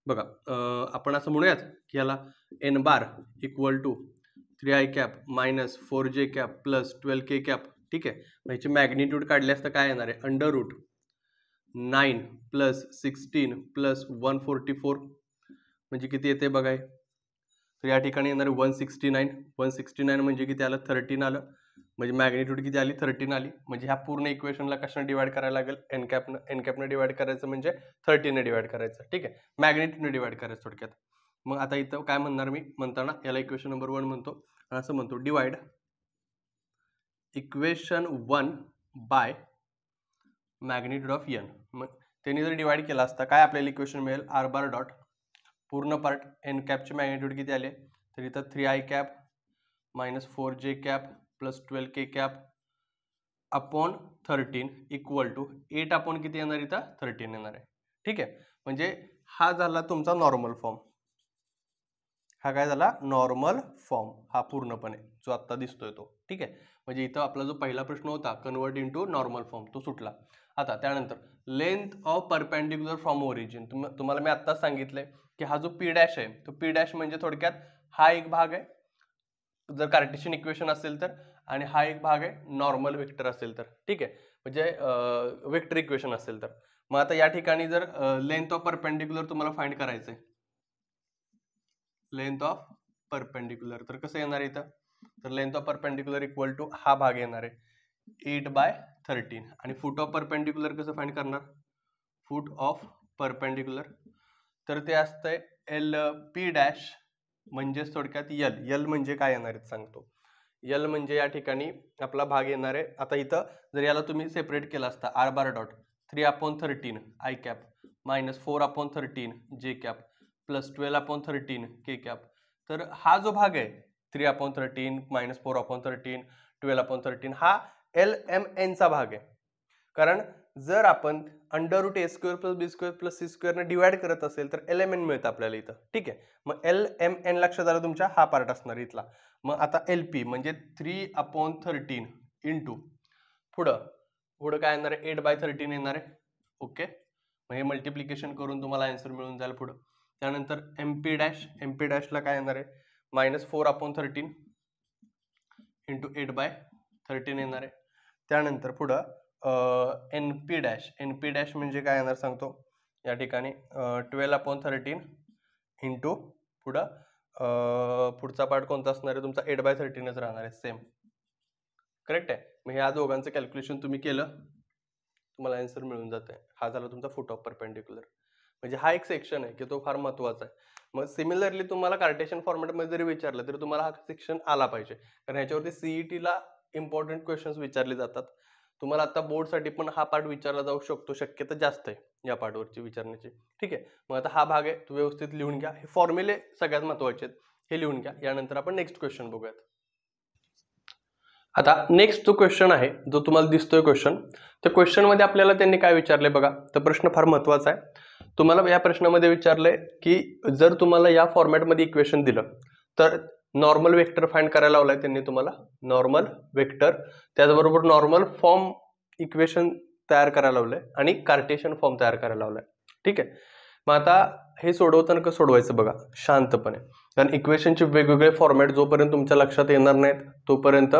बघा आपण असं म्हणूयात की याला N bar equal to 3i cap minus 4j cap plus 12k cap. ठीक आहे. मग ह्याची मॅग्निट्यूड काढली असता काय येणार आहे, अंडर रूट 9 प्लस 16 प्लस 144, म्हणजे किती येते बघाय, तर या ठिकाणी येणार 169. 169 म्हणजे किती आलं, 13 आलं. म्हणजे मॅग्निट्यूड किती आली, 13 आली. म्हणजे ह्या पूर्ण इक्वेशनला कशाने डिवाइड करायला लागेल, एन कॅपनं डिवाइड करायचं, म्हणजे 13 ने डिवाइड करायचं. ठीक आहे, मॅग्निट्यूडने डिवाइड करायचं थोडक्यात. मग आता इथं काय म्हणणार मी, म्हणताना याला इक्वेशन नंबर 1 म्हणतो, असं म्हणतो divide equation 1 by magnitude of N. मग त्यांनी जर डिवाइड केला असता काय आपल्याला इक्वेशन मिळेल, आर बार डॉट पूर्ण पार्ट एन कॅपचे मॅग्निट्यूड किती आले, तर इथं 3i cap minus 4j cap plus 12k cap upon 13 equal to 8 upon किती येणार, इथं 13 येणार आहे. ठीक आहे, म्हणजे हा झाला तुमचा नॉर्मल फॉर्म. हा काय झाला नॉर्मल फॉर्म, हा पूर्णपणे जो आता दिसतोय तो. ठीक आहे, म्हणजे इथं आपला जो पहिला प्रश्न होता कन्वर्ट इनटू नॉर्मल फॉर्म तो सुटला. आता त्यानंतर length of perpendicular from origin. तुम्हाला मी आत्ताच सांगितलंय की हा जो पी डॅश आहे तो पी डॅश म्हणजे थोडक्यात हा एक भाग आहे जर कार्टेशियन इक्वेशन असेल तर, आणि हा एक भाग आहे नॉर्मल वेक्टर असेल तर. ठीक आहे, म्हणजे वेक्टर इक्वेशन असेल तर. मग आता या ठिकाणी जर लेंथ ऑफ परपेंडिक्युलर तुम्हाला फाइंड करायचंय, लेंथ ऑफ परपेंडिक्युलर, तर कसं येणार इथं, तर length of perpendicular equal to हा भाग येणार आहे 8/13. आणि फूट ऑफ परपेंडिक्युलर कसं फाइंड करणार, फूट ऑफ परपेंडिक्युलर, तर ते असतंय एल पी डॅश म्हणजेच थोडक्यात यल म्हणजे काय येणार आहे सांगतो. यल म्हणजे या ठिकाणी आपला भाग येणार आहे. आता इथं जर याला तुम्ही सेपरेट केला असता R bar dot 3/13 I cap minus 4/13 J cap plus 12/13 K cap, तर हा जो भाग आहे 3/13 मायनस 4/13 12/13 हा LMN चा भाग आहे. कारण जर आपण under route a² + b² + c² ने डिवाइड करत असेल तर LMN मिळतं आपल्याला इथं. ठीक आहे, मग LMN लक्षात आलं तुमच्या, हा पार्ट असणार इथला. मग आता LP म्हणजे 3/13 इंटू पुढं काय येणार आहे 8/13 येणार आहे. ओके, मग हे मल्टिप्लिकेशन करून तुम्हाला आन्सर मिळून जाईल पुढं. त्यानंतर MP डॅशला काय येणार आहे मायनस 4/13 इंटू 8/13 येणार आहे. त्यानंतर पुढं NP डॅश म्हणजे काय येणार सांगतो, या ठिकाणी 12/13 इंटू पुढचा पार्ट कोणता असणार आहे तुमचा 8/13च राहणार आहे सेम. करेक्ट आहे, मग ह्या दोघांचं कॅल्क्युलेशन तुम्ही केलं तुम्हाला आन्सर मिळून जाते. हा झाला तुमचा फूट ऑफ परपेंडिक्युलर. म्हणजे हा एक सेक्शन आहे की तो फार महत्वाचा आहे. मग सिमिलरली तुम्हाला कार्टेशियन फॉर्मॅटमध्ये जरी विचारलं तरी तुम्हाला हा सेक्शन आला पाहिजे, कारण ह्याच्यावरती सीईटीला इम्पॉर्टंट क्वेश्चन्स विचारले जातात. तुम्हाला आता बोर्डसाठी पण हा पार्ट विचारला जाऊ शकतो, शक्यता जास्त आहे या पार्टवरची विचारण्याची. ठीक आहे, मग आता हा भाग आहे तो व्यवस्थित लिहून घ्या. हे फॉर्म्युले सगळ्यात महत्वाचे आहेत, हे लिहून घ्या. यानंतर आपण नेक्स्ट क्वेश्चन बघूयात. आता नेक्स्ट जो क्वेश्चन आहे जो तुम्हाला दिसतोय क्वेश्चन, त्या क्वेश्चन मध्ये आपल्याला त्यांनी काय विचारले बघा. तर प्रश्न फार महत्वाचा आहे. तुम्हाला या प्रश्नामध्ये विचारलंय की जर तुम्हाला या फॉर्मॅटमध्ये इक्वेशन दिलं तर नॉर्मल वेक्टर फाइंड करायला लावलाय त्यांनी तुम्हाला, नॉर्मल वेक्टर, त्याचबरोबर नॉर्मल फॉर्म इक्वेशन तयार करायला लावलंय आणि कार्टेशियन फॉर्म तयार करायला लावलाय. ठीक आहे, मग आता हे सोडवताना कसं सोडवायचं बघा शांतपणे, कारण इक्वेशनचे वेगवेगळे फॉर्मॅट जोपर्यंत तुमच्या लक्षात येणार नाहीत तोपर्यंत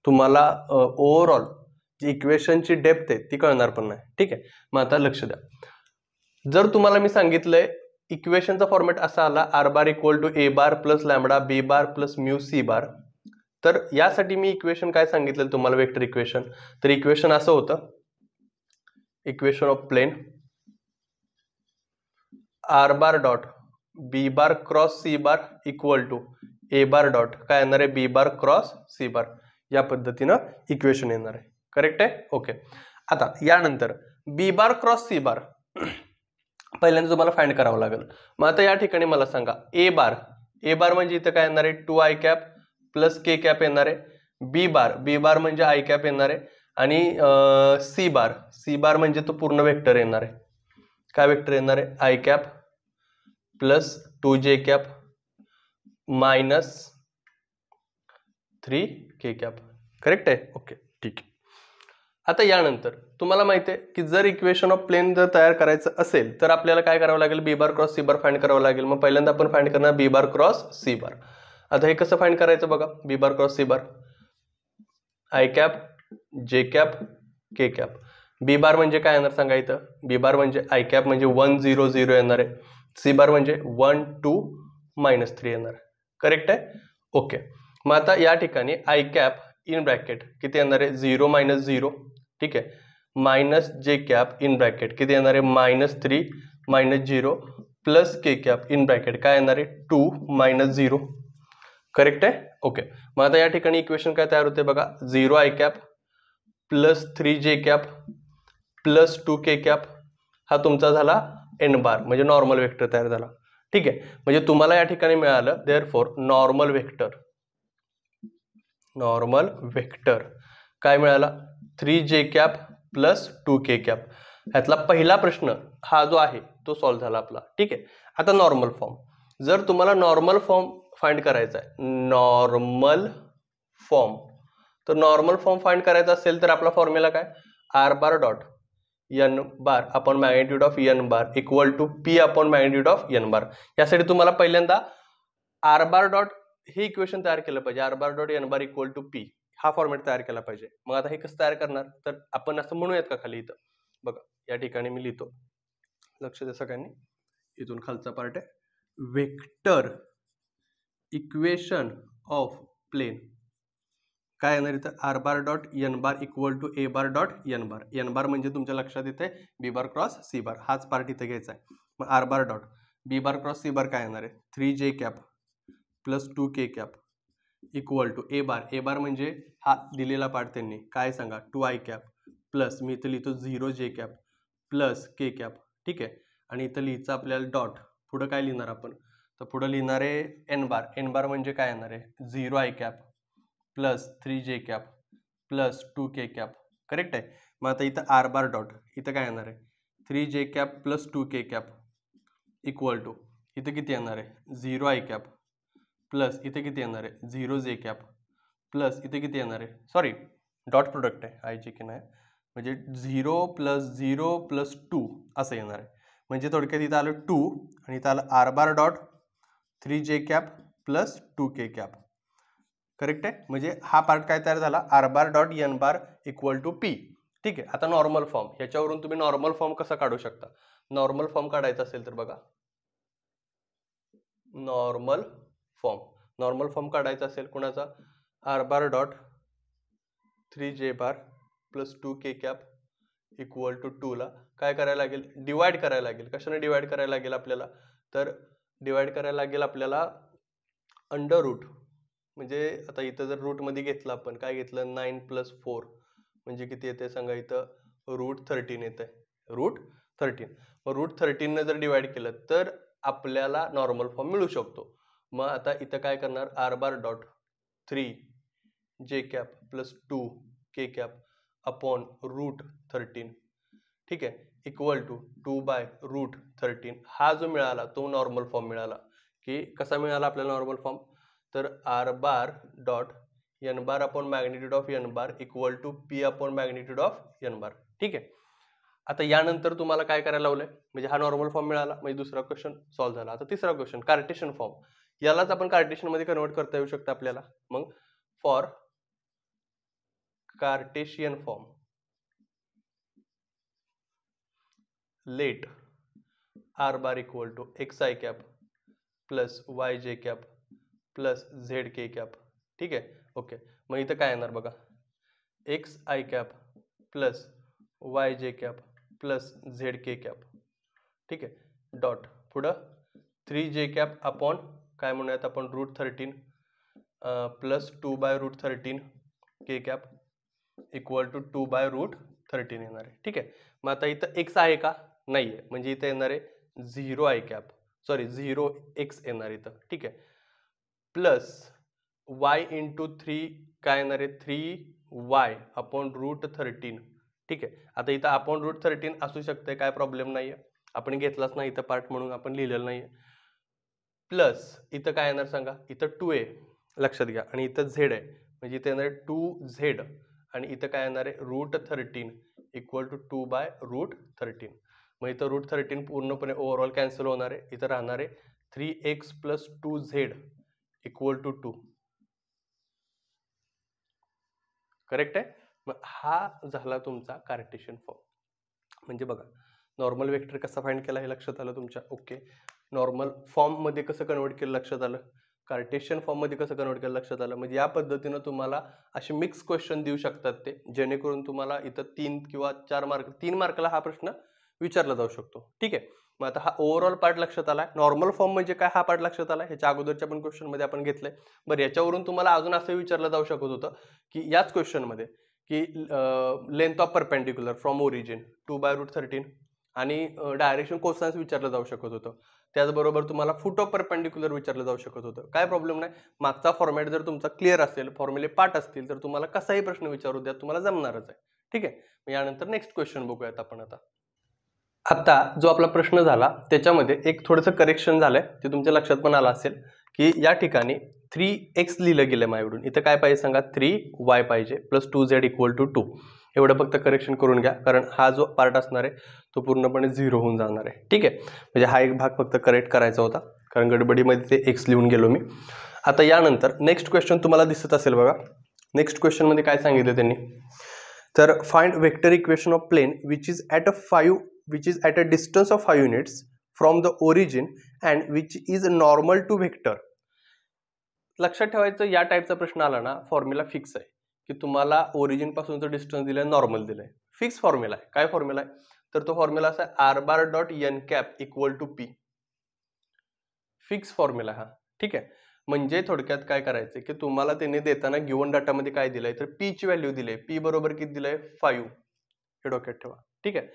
तुम्हाला ओव्हरऑल जी इक्वेशनची डेप्थ आहे ती कळणार पण नाही. ठीक आहे, मग आता लक्ष द्या. जर तुम्हाला मी सांगितलंय इक्वेशनचा फॉर्मॅट असा आला R bar equal to A bar plus lambda B bar plus mu C bar, तर यासाठी मी इक्वेशन काय सांगितलं तुम्हाला वेक्टर इक्वेशन, तर इक्वेशन असं होतं, equation of plane R bar dot B bar cross C bar equal to A bar dot काय येणार आहे बी बार क्रॉस सी बार, या पद्धतीनं इक्वेशन येणार आहे. करेक्ट आहे. ओके, आता यानंतर बी बार क्रॉस सी बार पहिल्यांदा तुम्हाला फाइंड करावं लागेल. मग आता या ठिकाणी मला सांगा ए बार म्हणजे इथं काय येणार आहे 2i cap plus K cap येणार आहे. बी बार म्हणजे आय कॅप येणार आहे. आणि सी बार म्हणजे तो पूर्ण वेक्टर येणार आहे. काय वेक्टर येणार आहे I cap plus 2j cap minus 3k cap. Correct आहे. ओके, ठीक आहे. आता यानंतर तुम्हाला माहिती आहे की जर इक्वेशन ऑफ प्लेन जर तयार करायचं असेल तर आपल्याला काय करावं लागेल, बी बार क्रॉस सी बार फाइंड करावं लागेल. मग पहिल्यांदा आपण फाइंड करणार बी बार क्रॉस सी बार. आता हे कसं फाइंड करायचं बघा, B bar cross C bar I cap J cap K cap. B bar म्हणजे काय येणार सांगा इथं, बी बार म्हणजे आय कॅप म्हणजे 1 0 0 येणार आहे. सी बार म्हणजे 1 2 -3 येणार. करेक्ट आहे. ओके, मग आता या ठिकाणी आय कॅप इन ब्रॅकेट किती येणार आहे 0 - 0. ठीक आहे, minus J cap in bracket किती येणार आहे -3 -0 plus K cap in bracket काय येणार आहे 2 -0. करेक्ट आहे. ओके, मग आता या ठिकाणी इक्वेशन काय तयार होते बघा, 0 I cap plus 3j cap plus 2k cap हा तुमचा झाला एन बार म्हणजे नॉर्मल वेक्टर तयार झाला. ठीक आहे, म्हणजे तुम्हाला या ठिकाणी मिळालं देअरफॉर नॉर्मल वेक्टर काय मिळाला 3j cap plus 2k cap. ह्यातला पहिला प्रश्न हा जो आहे तो सॉल्व्ह झाला आपला. ठीक आहे. आता नॉर्मल फॉर्म, जर तुम्हाला नॉर्मल फॉर्म फाइंड करायचा आहे, नॉर्मल फॉर्म, तर नॉर्मल फॉर्म फाइंड करायचा असेल तर आपला फॉर्म्युला काय, R bar dot N bar upon magnitude of N bar equal to P upon magnitude of N bar. यासाठी तुम्हाला पहिल्यांदा आर बार डॉट हे इक्वेशन तयार केलं पाहिजे, R bar dot N bar equal to P, हा फॉर्मॅट तयार केला पाहिजे. मग आता हे कसं तयार करणार, तर आपण असं म्हणूयात का खाली इथं बघा, या ठिकाणी मी लिहितो, लक्ष द्या सगळ्यांनी, इथून खालचा पार्ट आहे, वेक्टर इक्वेशन ऑफ प्लेन काय येणार इथं, R bar dot N bar equal to A bar dot N bar. N bar म्हणजे तुमच्या लक्षात येते बी बार क्रॉस सी बार, हाच पार्ट इथं घ्यायचा आहे. मग R bar dot B bar cross C bar काय येणार आहे, 3j cap plus 2k cap equal to A bar, A bar म्हणजे हा दिलेला पार्ट त्यांनी काय सांगा 2i कॅप प्लस मी इथं लिहितो 0j cap plus k cap. ठीक आहे. आणि इथं लिहायचं आपल्याला डॉट, पुढं काय लिहिणार आपण, तर पुढं लिहिणार आहे एन बार, एन बार म्हणजे काय येणार आहे 0i cap plus 3j cap plus 2k cap. Correct आहे. मग आता इथं आर बार डॉट इथं काय येणार आहे 3j cap plus 2k cap equal to इथं किती येणार आहे 0i कॅप प्लस इथे किती येणार आहे 0j कॅप प्लस इथे किती येणार आहे, सॉरी डॉट प्रोडक्ट आहे आयचे की नाही, म्हणजे 0 प्लस 0 प्लस 2 असं येणार आहे. म्हणजे थोडक्यात इथं आलं 2 आणि इथं आलं R bar dot 3j cap plus 2k cap. Correct आहे. म्हणजे हा पार्ट काय तयार झाला, R bar dot N bar equal to P. ठीक आहे. आता नॉर्मल फॉर्म, याच्यावरून तुम्ही नॉर्मल फॉर्म कसा काढू शकता, नॉर्मल फॉर्म काढायचा असेल तर बघा, नॉर्मल फॉर्म काढायचा असेल कुणाचा, R bar dot 3j bar plus 2k cap equal to 2 ला काय करायला लागेल, डिवाइड करायला लागेल. कशाने डिवाइड करायला लागेल आपल्याला, तर डिवाइड करायला लागेल आपल्याला अंडर रूट, म्हणजे आता इथं जर रूट मध्ये घेतलं आपण, काय घेतलं 9 प्लस 4 म्हणजे किती येते सांगा, इथं रूट 13 येते, रूट 13. मग रूट 13 ने जर डिवाइड केलं तर आपल्याला नॉर्मल फॉर्म मिळू शकतो. मग आता इथं काय करणार, R bar dot 3j cap plus 2k cap upon root 13. ठीक आहे. Equal to 2 by root 13. हा जो मिळाला तो नॉर्मल फॉर्म मिळाला. की कसा मिळाला आपल्याला नॉर्मल फॉर्म, तर R bar dot N bar upon magnitude of N bar equal to P upon magnitude of N bar. ठीक आहे. आता यानंतर तुम्हाला काय करायला लावलंय, म्हणजे हा नॉर्मल फॉर्म मिळाला, म्हणजे दुसरा क्वेश्चन सॉल्व्ह झाला. आता तिसरा क्वेश्चन कार्टेशियन फॉर्म, यालाच आपण कार्टेशियन मध्ये कन्वर्ट करता येऊ शकतं आपल्याला. मग for Cartesian form let R bar equal to xi cap plus yj cap plus zk cap. ठीक आहे. ओके. मग इथं काय येणार बघा, xi cap plus yj cap plus zk cap. ठीक आहे. डॉट पुढं 3j कॅप अपॉन काय म्हणूयात आपण root 13 plus 2 by root 13 k cap equal to 2 by root 13 येणार आहे. ठीक आहे. मग आता इथं x आहे का, नाही आहे, म्हणजे इथं येणार आहे 0i कॅप, सॉरी 0x येणार इथं. ठीक आहे. प्लस y इंटू 3 काय येणार आहे 3y अपॉन रूट 13. ठीक आहे. आता इथं अपॉन रूट 13 असू शकते, काय प्रॉब्लेम नाही आहे, आपण घेतलाच नाही इथं पार्ट म्हणून आपण लिहिलेलं नाही. प्लस इथं काय येणार सांगा, इथं 2a लक्षात घ्या आणि इथं z आहे, म्हणजे इथं येणार आहे 2z आणि इथं काय येणार आहे root 13 equal to 2 by root 13. मग इथं रूट 13 पूर्णपणे ओव्हरऑल कॅन्सल होणार आहे. इथं राहणार आहे 3x plus 2z equal to 2. Correct आहे. मग हा झाला तुमचा कार्टेशियन फॉर्म. म्हणजे बघा नॉर्मल वेक्टर कसा फाइंड केला हे लक्षात आलं तुमच्या. ओके. नॉर्मल फॉर्म मध्ये कसं कन्वर्ट केलं लक्षात आलं, कार्टेशियन फॉर्म मध्ये कसं कन्वर्ट केलं लक्षात आलं. म्हणजे या पद्धतीनं तुम्हाला असे मिक्स क्वेश्चन देऊ शकतात ते, जेणेकरून तुम्हाला इथं 3 किंवा 4 मार्क, 3 मार्कला हा प्रश्न विचारला जाऊ शकतो. ठीक आहे. मग आता हा ओव्हरऑल पार्ट लक्षात आला. नॉर्मल फॉर्म म्हणजे काय हा पार्ट लक्षात आला, ह्याच्या अगोदरच्या पण क्वेश्चन मध्ये आपण घेतलंय. बरं, याच्यावरून तुम्हाला अजून असं विचारलं जाऊ शकत होतं की याच क्वेश्चन मध्ये की length of perpendicular from origin 2 by root 13 आणि डायरेक्शन कोसाइन्स विचारलं जाऊ शकत होतं. त्याचबरोबर तुम्हाला फुट ऑफ परपेंडिक्युलर विचारलं जाऊ शकत होतं. काय प्रॉब्लेम नाही, मागचा फॉर्मॅट जर तुमचा क्लिअर असेल, फॉर्म्युले पार्ट असतील, तर तुम्हाला कसाही प्रश्न विचारू द्या, तुम्हाला जमणारच आहे. ठीक आहे. यानंतर नेक्स्ट क्वेश्चन बघूयात आपण आता. आता जो आपला प्रश्न झाला त्याच्यामध्ये एक थोडंसं करेक्शन झालंय, ते तुमच्या लक्षात पण आलं असेल की या ठिकाणी 3x लिहिलं गेलं माझ्याकडून. इथं काय पाहिजे सांगा, 3y पाहिजे प्लस 2z इक्वल टू 2. एवढं फक्त करेक्शन करून घ्या, कारण हा जो पार्ट असणार आहे तो पूर्णपणे 0 होऊन जाणार आहे. ठीक आहे, म्हणजे हा एक भाग फक्त करेक्ट करायचा होता, कारण गडबडीमध्ये ते x लिहून गेलो मी. आता यानंतर नेक्स्ट क्वेश्चन तुम्हाला दिसत असेल बघा. नेक्स्ट क्वेश्चन मध्ये काय सांगितलं त्यांनी, तर find vector equation of plane which is at a distance of 5 units from the origin and which is normal to vector. लक्षात ठेवायचं, या टाईपचा प्रश्न आला ना, फॉर्म्युला फिक्स आहे की तुम्हाला ओरिजिन पासूनचं डिस्टन्स दिलंय, नॉर्मल दिलंय, फिक्स फॉर्म्युला आहे. काय फॉर्म्युला आहे, तर तो फॉर्म्युला असा R bar dot N cap equal to P. Fix formula हा. ठीक आहे, म्हणजे थोडक्यात काय करायचं की तुम्हाला त्यांनी देताना गिवन डाटामध्ये काय दिलंय, तर पी ची व्हॅल्यू दिली, पी बरोबर किती दिलंय, 5. हे डोक्यात ठेवा. ठीक आहे,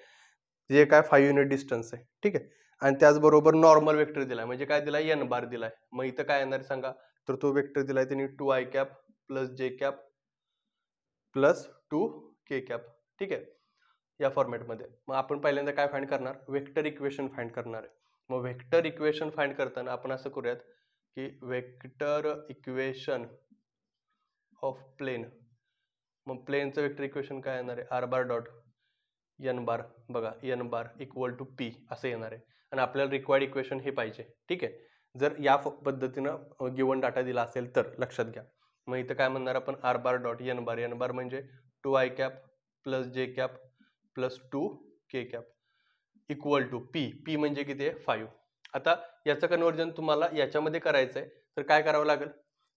जे काय 5 युनिट डिस्टन्स आहे. ठीक आहे, आणि त्याचबरोबर नॉर्मल वेक्टर दिलाय, म्हणजे काय दिलाय, एन बार दिलाय. मग इथं काय येणार सांगा, तर तो वेक्टर दिलाय त्यांनी 2i cap plus J cap plus 2k cap. ठीक आहे, या फॉर्मॅटमध्ये. मग आपण पहिल्यांदा काय फाइंड करणार, वेक्टर इक्वेशन फाइंड करणार आहे. मग वेक्टर इक्वेशन फाइंड करताना आपण असं करूयात की वेक्टर इक्वेशन ऑफ प्लेन. मग प्लेनचं वेक्टर इक्वेशन काय येणार आहे, R bar dot N bar, बघा N bar equal to P असं येणार आहे. आणि आपल्याला रिक्वायर्ड इक्वेशन हे पाहिजे. ठीक आहे, जर या पद्धतीनं गिवन डाटा दिला असेल तर लक्षात घ्या. मग इथं काय म्हणणार आपण, R bar dot N bar म्हणजे 2i cap plus J cap plus 2k cap equal to P. P म्हणजे किती आहे, 5. आता याचं कन्वर्जन तुम्हाला याच्यामध्ये करायचं आहे, तर काय करावं लागेल,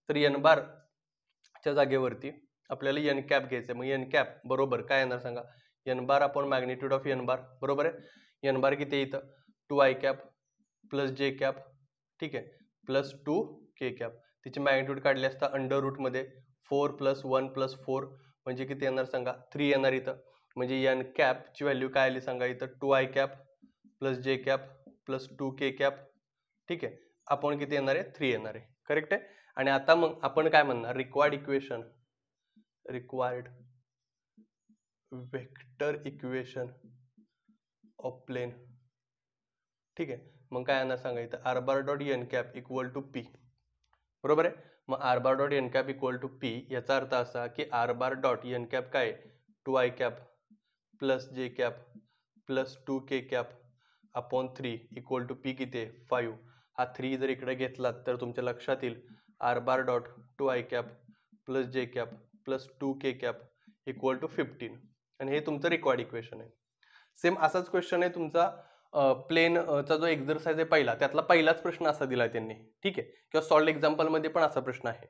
तर एन बारच्या जागेवरती आपल्याला एन कॅप घ्यायचं आहे. मग एन कॅप बरोबर काय येणार सांगा, N bar upon magnitude of N bar. बरोबर आहे, एन बार किती आहे इथं, 2i cap plus J cap. ठीक आहे, प्लस 2k कॅप. तिची मॅग्निट्यूड काढली असता अंडर रूटमध्ये 4 प्लस 1 प्लस 4 म्हणजे किती येणार सांगा, 3 येणार इथं. म्हणजे एन कॅपची व्हॅल्यू काय आली सांगा इथं, 2i cap plus J cap plus 2k cap. ठीक आहे, आपण किती येणार आहे, 3 येणार आहे. करेक्ट आहे. आणि आता मग आपण काय म्हणणार, required vector equation of plane. ठीक आहे, मग काय येणार सांगा इथं, R bar dot N cap equal to P. बरोबर आहे. मग R bar dot N cap equal to P याचा अर्थ असा की R bar dot N cap काय, 2i cap plus J cap plus 2k cap upon 3 equal to P किती आहे, 5. हा 3 जर इकडे घेतलात तर तुमच्या लक्षात येईल R bar dot 2i cap plus J cap plus 2k cap equal to 15. आणि हे तुमचं रिक्वायर्ड इक्वेशन आहे. सेम असाच क्वेश्चन आहे तुमचा प्लेनचा जो एक्झरसाइज आहे पहिला, त्यातला पहिलाच प्रश्न असा दिलाय त्यांनी. ठीक आहे, किंवा सॉल्ड एक्झाम्पल मध्ये पण असा प्रश्न आहे.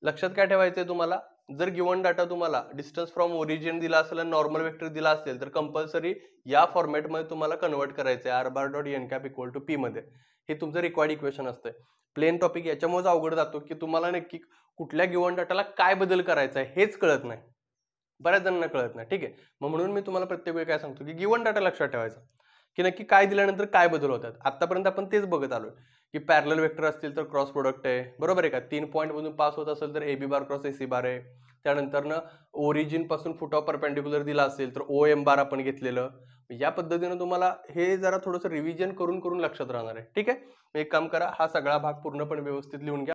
लक्षात काय ठेवायचंय तुम्हाला, जर गिवन डाटा तुम्हाला डिस्टन्स फ्रॉम ओरिजिन दिला असेल आणि नॉर्मल वेक्टर दिला असेल तर कंपल्सरी या फॉर्मॅटमध्ये तुम्हाला कन्वर्ट करायचं आहे, R bar dot N cap equal to P मध्ये. हे तुमचं रिक्वायर्ड इक्वेशन असतंय. प्लेन टॉपिक याच्यामुळे अवघड जातो की तुम्हाला नक्की कुठल्या गिवन डाटाला काय बदल करायचा आहे हेच कळत नाही, बऱ्याच जणांना कळत नाही. ठीक आहे, मग म्हणून मी तुम्हाला प्रत्येक वेळी काय सांगतो की गिवन डाटा लक्षात ठेवायचा की नक्की काय दिल्यानंतर काय बदल होतात. आतापर्यंत आपण तेच बघत आलोय की पॅरलल वेक्टर असतील तर क्रॉस प्रोडक्ट आहे, बरोबर आहे का, 3 पॉईंट मधून पास होत असेल तर एबी बार क्रॉस एसी बार आहे. त्यानंतर ना ओरिजिन पासून फुट ऑफ परपेंडिक्युलर दिला असेल तर ओ एम बार आपण घेतलेलं. या पद्धतीने तुम्हाला हे जरा थोडंसं रिव्हिजन करून लक्षात राहणार आहे. ठीक आहे, एक काम करा, हा सगळा भाग पूर्णपणे व्यवस्थित लिहून घ्या.